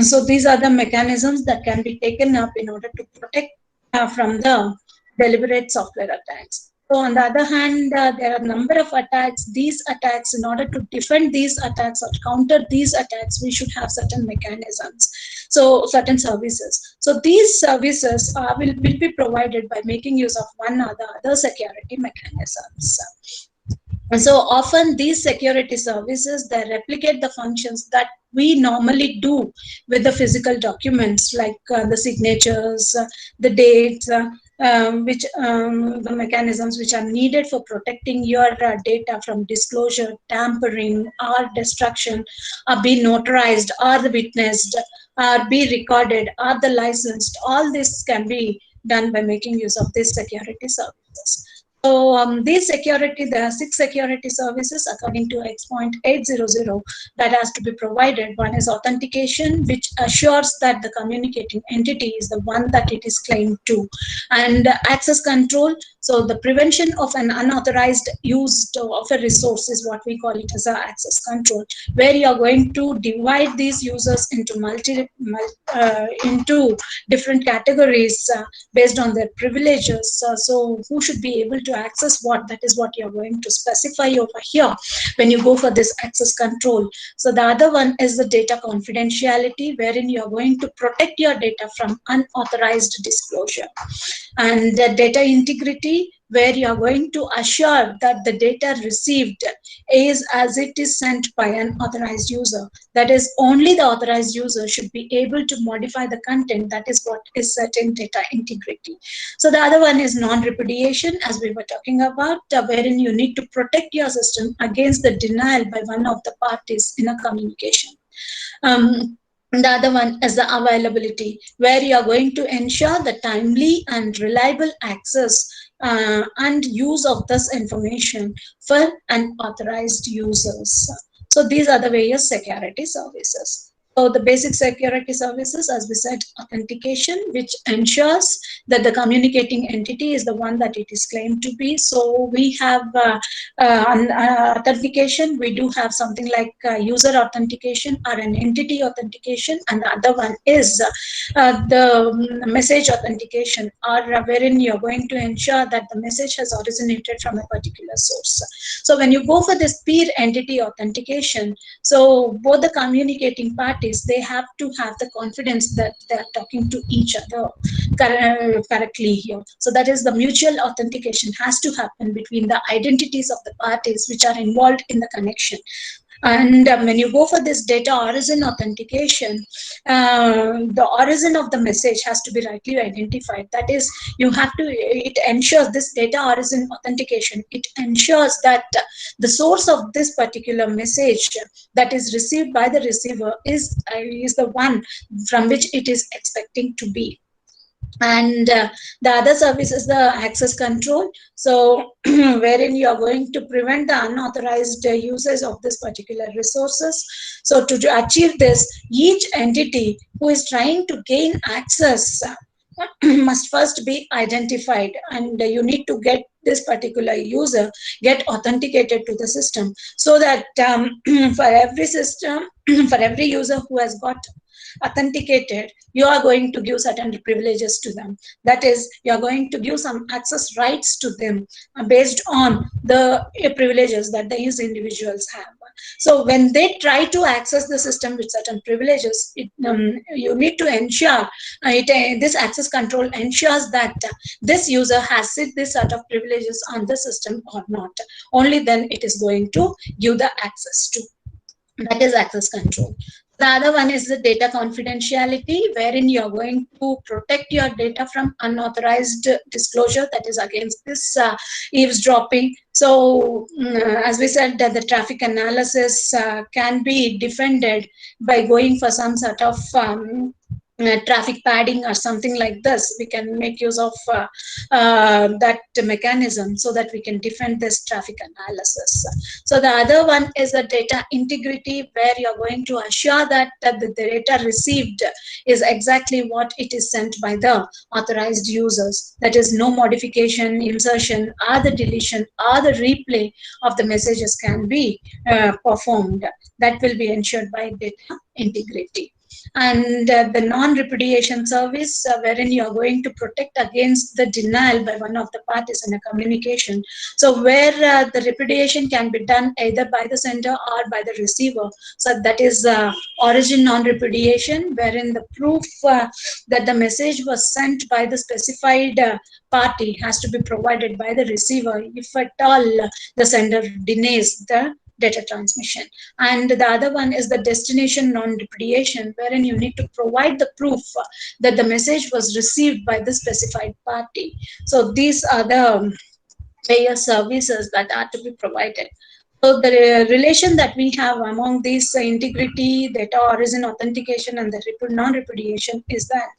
So these are the mechanisms that can be taken up in order to protect from the deliberate software attacks. So on the other hand, there are a number of attacks. These attacks, in order to defend these attacks or counter these attacks, we should have certain mechanisms. So certain services. So these services will be provided by making use of one or the other security mechanisms. And so often these security services, they replicate the functions that we normally do with the physical documents, like the signatures, the dates, the mechanisms which are needed for protecting your data from disclosure, tampering, or destruction are be notarized, or witnessed, or be recorded, or the licensed. All this can be done by making use of these security services. So there are 6 security services according to X.800 that has to be provided. One is authentication, which assures that the communicating entity is the one that it is claimed to, and access control. So the prevention of an unauthorized use of a resource is what we call it as a access control, where you are going to divide these users into into different categories based on their privileges. So who should be able to access what, that is what you're going to specify over here when you go for this access control. So the other one is the data confidentiality, wherein you're going to protect your data from unauthorized disclosure. And data integrity, where you are going to assure that the data received is as it is sent by an authorized user. That is, only the authorized user should be able to modify the content. That is what is set in data integrity. So the other one is non-repudiation, as we were talking about, wherein you need to protect your system against the denial by one of the parties in a communication. The other one is the availability, where you are going to ensure the timely and reliable access and use of this information for unauthorized users. So these are the various security services. So the basic security services, as we said, authentication, which ensures that the communicating entity is the one that it is claimed to be. So we have authentication. We do have something like user authentication or an entity authentication, and the other one is the message authentication, or wherein you're going to ensure that the message has originated from a particular source. So when you go for this peer entity authentication, so both the communicating parties, they have to have the confidence that they're talking to each other correctly here. So that is, the mutual authentication has to happen between the identities of the parties which are involved in the connection. And when you go for this data origin authentication, the origin of the message has to be rightly identified. That is, it ensures this data origin authentication. It ensures that the source of this particular message that is received by the receiver is the one from which it is expecting to be. And the other service is the access control. So wherein you are going to prevent the unauthorized usage of this particular resources. So to achieve this, each entity who is trying to gain access must first be identified, and you need to get this particular user get authenticated to the system, so that for every system, for every user who has got authenticated, you are going to give certain privileges to them. That is, you are going to give some access rights to them based on the privileges that these individuals have. So when they try to access the system with certain privileges, you need to ensure this access control ensures that this user has this set of privileges on the system or not. Only then it is going to give the access to. That is access control. The other one is the data confidentiality, wherein you're going to protect your data from unauthorized disclosure, that is against this eavesdropping. So as we said, that the traffic analysis can be defended by going for some sort of traffic padding or something like this. We can make use of that mechanism so that we can defend this traffic analysis. So the other one is the data integrity, where you're going to assure that the data received is exactly what it is sent by the authorized users. That is, no modification, insertion, or the deletion, or the replay of the messages can be performed. That will be ensured by data integrity. And the non-repudiation service, wherein you are going to protect against the denial by one of the parties in a communication. So where the repudiation can be done either by the sender or by the receiver. So that is origin non-repudiation, wherein the proof that the message was sent by the specified party has to be provided by the receiver if at all the sender denies the data transmission. And the other one is the destination non-repudiation, wherein you need to provide the proof that the message was received by the specified party. So these are the various services that are to be provided. So the relation that we have among these integrity, data origin authentication, and the non-repudiation is that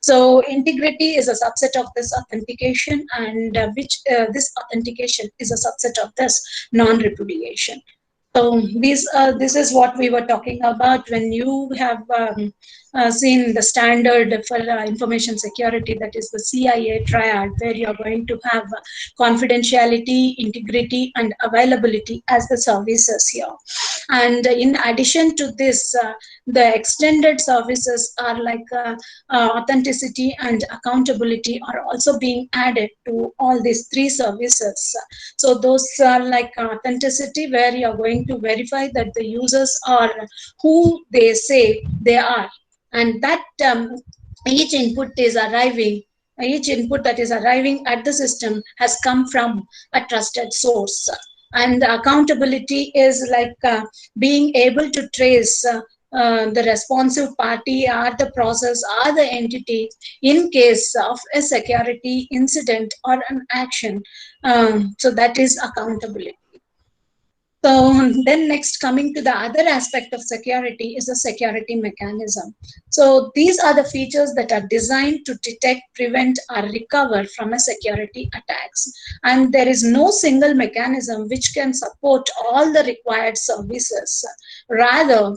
so integrity is a subset of this authentication, and which this authentication is a subset of this non-repudiation. So this is what we were talking about when you have seen the standard for information security, that is the CIA triad, where you are going to have confidentiality, integrity, and availability as the services here. And in addition to this, the extended services are like authenticity and accountability are also being added to all these three services. So those are like authenticity, where you are going to verify that the users are who they say they are, and that each input that is arriving at the system has come from a trusted source. And the accountability is like being able to trace the responsive party or the process or the entity in case of a security incident or an action. So that is accountability. So then next, coming to the other aspect of security is a security mechanism. So these are the features that are designed to detect, prevent, or recover from a security attacks. And there is no single mechanism which can support all the required services. Rather,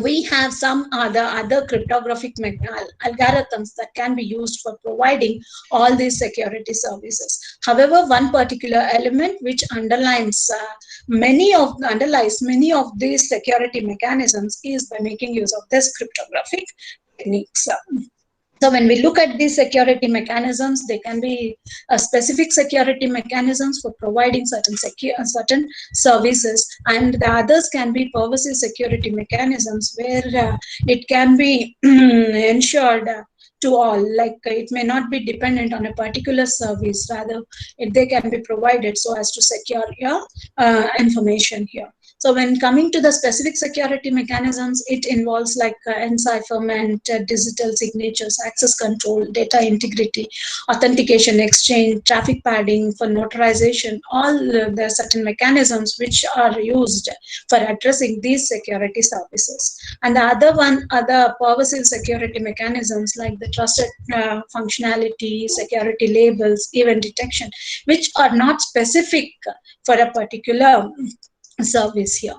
we have some other cryptographic algorithms that can be used for providing all these security services. However, one particular element which underlies many of these security mechanisms is by making use of this cryptographic techniques. So when we look at these security mechanisms, they can be specific security mechanisms for providing certain services, and the others can be pervasive security mechanisms where it can be ensured to all, like it may not be dependent on a particular service, rather they can be provided so as to secure your information here. So when coming to the specific security mechanisms, it involves like encipherment, digital signatures, access control, data integrity, authentication, exchange, traffic padding for notarization. All the certain mechanisms which are used for addressing these security services. And the other one are the pervasive security mechanisms like the trusted functionality, security labels, event detection, which are not specific for a particular service here.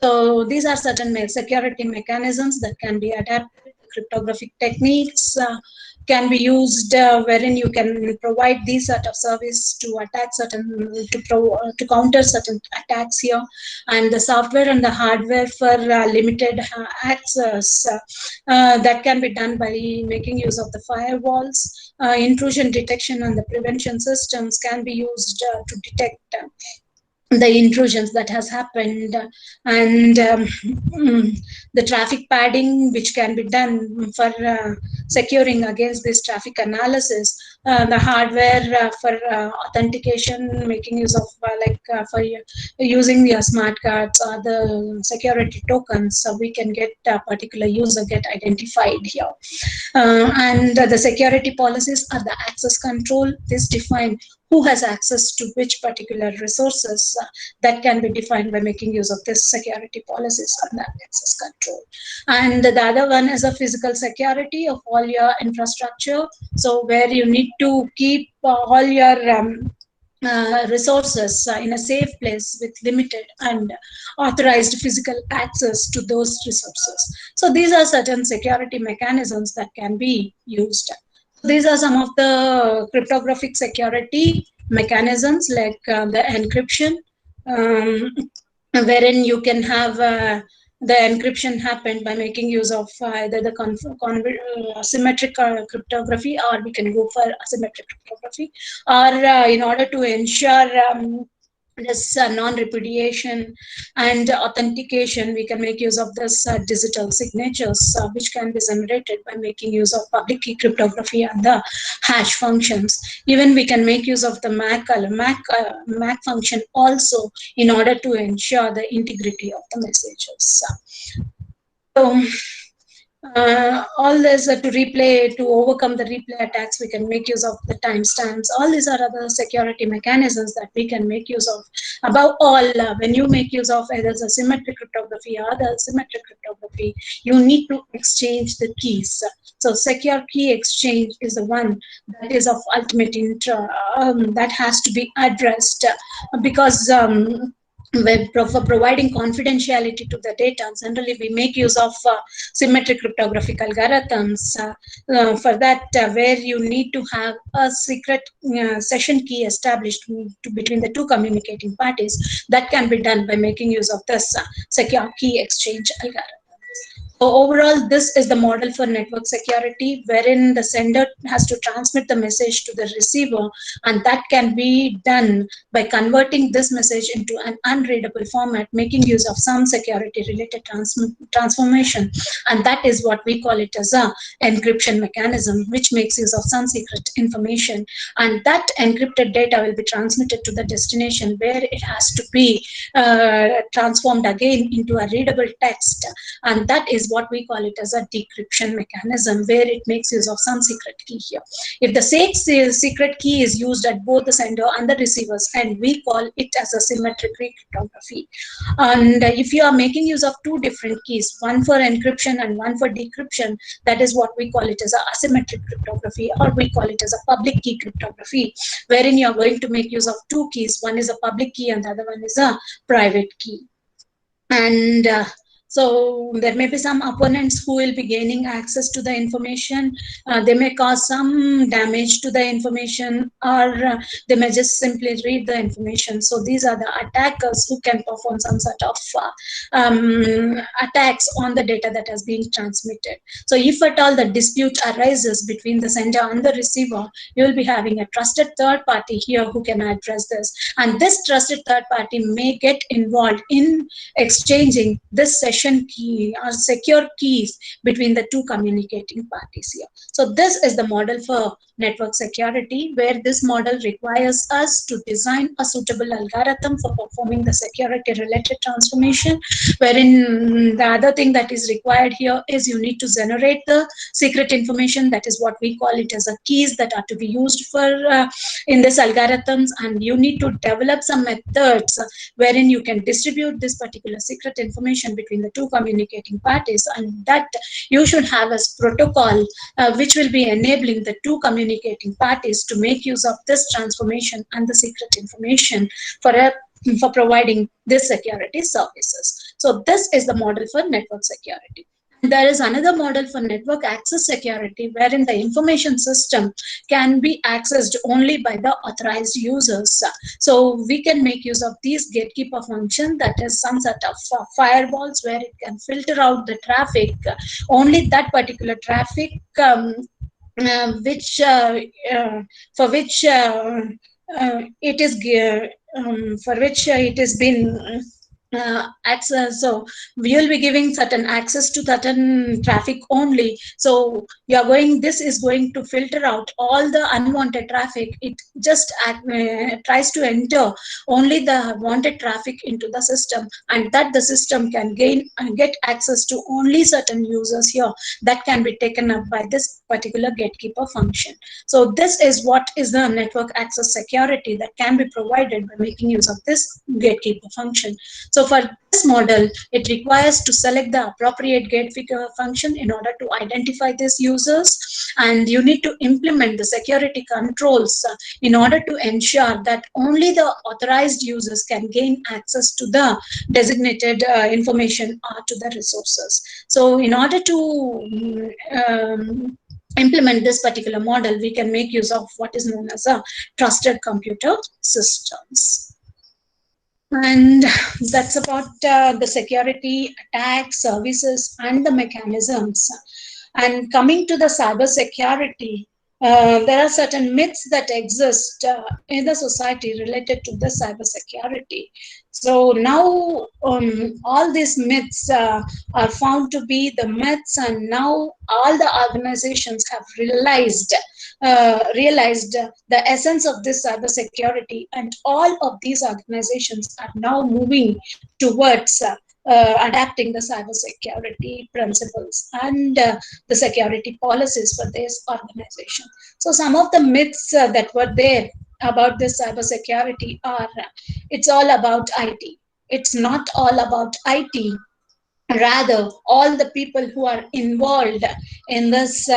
So these are certain security mechanisms that can be adapted. Cryptographic techniques can be used wherein you can provide these sort of service to attack to counter certain attacks here, and the software and the hardware for limited access that can be done by making use of the firewalls. Intrusion detection and the prevention systems can be used to detect the intrusions that has happened, and the traffic padding which can be done for securing against this traffic analysis, the hardware for authentication, making use of for using your smart cards or the security tokens, so we can get a particular user get identified here. And the security policies are the access control. This define who has access to which particular resources that can be defined by making use of this security policies on the access control. And the other one is a physical security of all your infrastructure. So where you need to keep all your resources in a safe place with limited and authorized physical access to those resources. So these are certain security mechanisms that can be used. These are some of the cryptographic security mechanisms, like the encryption, wherein you can have the encryption happen by making use of either the symmetric cryptography, or we can go for asymmetric cryptography, or in order to ensure this non-repudiation and authentication. We can make use of this digital signatures, which can be generated by making use of public key cryptography and the hash functions. Even we can make use of the MAC function also in order to ensure the integrity of the messages. So all this to overcome the replay attacks, we can make use of the timestamps. All these are other security mechanisms that we can make use of. Above all, when you make use of either the symmetric cryptography or the asymmetric cryptography, you need to exchange the keys. So secure key exchange is the one that is of ultimate that has to be addressed, because for providing confidentiality to the data, generally we make use of symmetric cryptographic algorithms. For that, where you need to have a secret session key established between the two communicating parties, that can be done by making use of this secure key exchange algorithm. So overall, this is the model for network security, wherein the sender has to transmit the message to the receiver, and that can be done by converting this message into an unreadable format, making use of some security related transformation. And that is what we call it as a encryption mechanism, which makes use of some secret information. And that encrypted data will be transmitted to the destination, where it has to be transformed again into a readable text. And that is what we call it as a decryption mechanism, where it makes use of some secret key here. If the same secret key is used at both the sender and the receivers, and we call it as a symmetric cryptography. And if you are making use of two different keys, one for encryption and one for decryption, that is what we call it as a asymmetric cryptography, or we call it as a public key cryptography, wherein you are going to make use of two keys. One is a public key and the other one is a private key. And so there may be some opponents who will be gaining access to the information. They may cause some damage to the information, or they may just simply read the information. So these are the attackers who can perform some sort of attacks on the data that has been transmitted. So if at all the dispute arises between the sender and the receiver, you will be having a trusted third party here who can address this. And this trusted third party may get involved in exchanging this session key or secure keys between the two communicating parties here. So this is the model for network security, where this model requires us to design a suitable algorithm for performing the security related transformation, wherein the other thing that is required here is you need to generate the secret information. That is what we call it as a keys that are to be used for in this algorithms, and you need to develop some methods wherein you can distribute this particular secret information between the two communicating parties, and that you should have as protocol which will be enabling the two communicating parties to make use of this transformation and the secret information for providing this security services. So this is the model for network security. There is another model for network access security, wherein the information system can be accessed only by the authorized users. So we can make use of these gatekeeper function, that is some sort of firewalls, where it can filter out the traffic, only that particular traffic for which it has been access. So we will be giving certain access to certain traffic only. So this is going to filter out all the unwanted traffic. It just tries to enter only the wanted traffic into the system, and that the system can get access to only certain users here that can be taken up by this particular gatekeeper function. So this is what is the network access security that can be provided by making use of this gatekeeper function. So for this model, it requires to select the appropriate gatekeeper function in order to identify these users, and you need to implement the security controls in order to ensure that only the authorized users can gain access to the designated information or to the resources. So in order to implement this particular model, we can make use of what is known as a trusted computer systems. And that's about the security attacks, services, and the mechanisms. And coming to the cyber security, there are certain myths that exist in the society related to the cybersecurity. So now all these myths are found to be the myths, and now all the organizations have realized the essence of this cybersecurity, and all of these organizations are now moving towards adapting the cybersecurity principles and the security policies for this organization. So some of the myths that were there about this cybersecurity are it's all about IT. It's not all about IT. Rather, all the people who are involved in this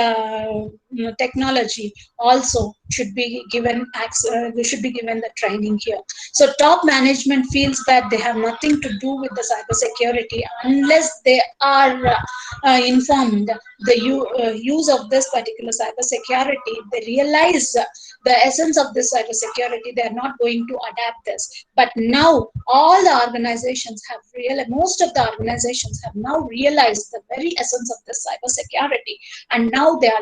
technology also should be given access, they should be given the training here. So top management feels that they have nothing to do with the cybersecurity unless they are informed the use of this particular cybersecurity. They realize the essence of this cybersecurity. They are not going to adapt this. But now all the organizations have realized, most of the organizations have now realized the very essence of this cybersecurity, and now they are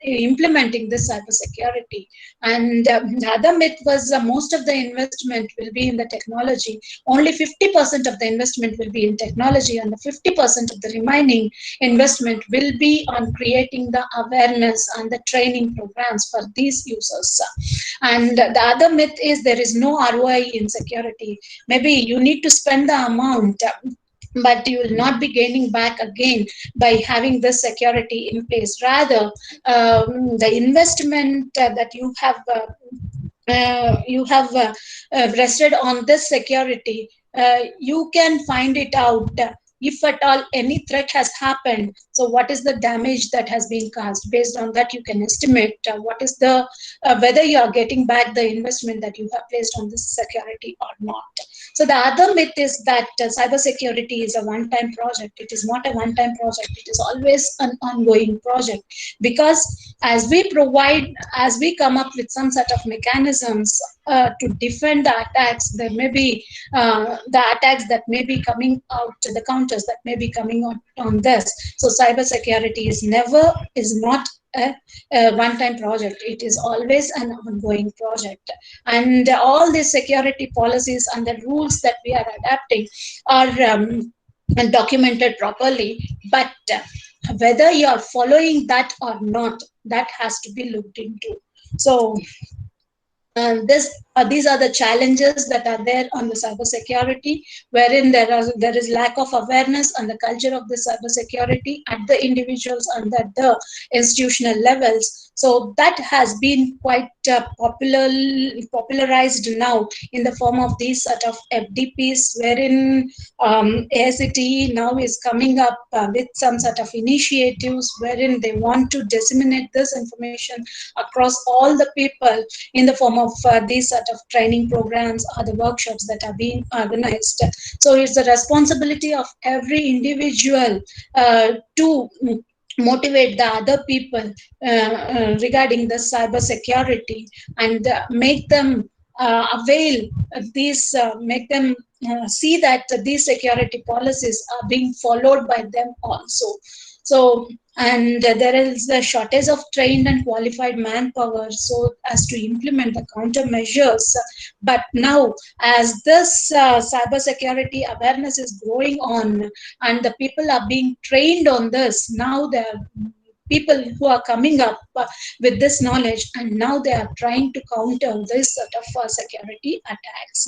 implementing this cybersecurity. And the other myth was most of the investment will be in the technology. Only 50% of the investment will be in technology, and the 50% of the remaining investment will be on creating the awareness and the training programs for these users. And the other myth is there is no ROI in security. Maybe you need to spend the amount, but you will not be gaining back again by having this security in place. Rather, the investment that you have rested on this security, you can find it out if at all any threat has happened. So what is the damage that has been caused? Based on that, you can estimate what is the whether you are getting back the investment that you have placed on this security or not. So the other myth is that cybersecurity is a one-time project. It is not a one-time project. It is always an ongoing project, because as we come up with some sort of mechanisms to defend the attacks, there may be the attacks that may be coming out, the counters that may be coming on this. So cybersecurity is not a one-time project. It is always an ongoing project, and all these security policies and the rules that we are adapting are documented properly. But whether you are following that or not, that has to be looked into. So these are the challenges that are there on the cybersecurity, wherein there is lack of awareness on the culture of the cybersecurity at the individuals and at the institutional levels. So that has been quite popularized now in the form of these sort of FDPs, wherein AICTE now is coming up with some sort of initiatives wherein they want to disseminate this information across all the people in the form of these sort of training programs or the workshops that are being organized. So it's the responsibility of every individual to motivate the other people regarding the cyber security, and make them make them see that these security policies are being followed by them also. So, and there is a shortage of trained and qualified manpower so as to implement the countermeasures. But now, as this cybersecurity awareness is growing on, and the people are being trained on this, now there are people who are coming up with this knowledge, and now they are trying to counter this sort of security attacks.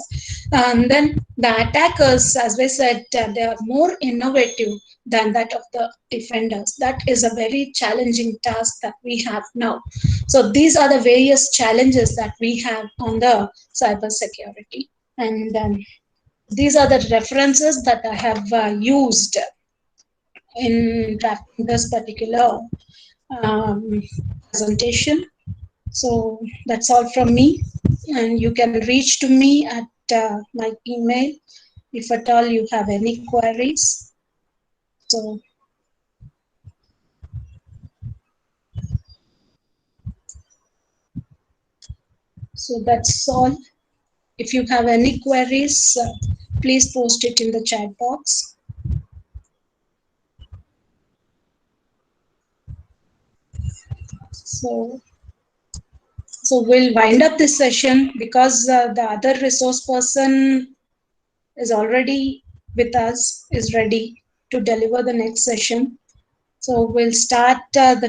And then the attackers, as I said, they are more innovative than that of the defenders. That is a very challenging task that we have now. So these are the various challenges that we have on the cyber security. And these are the references that I have used in drafting this particular presentation. So that's all from me, and you can reach to me at my email if at all you have any queries. So that's all. If you have any queries, please post it in the chat box. So we'll wind up this session because the other resource person is already with us, is ready to deliver the next session. So we'll start the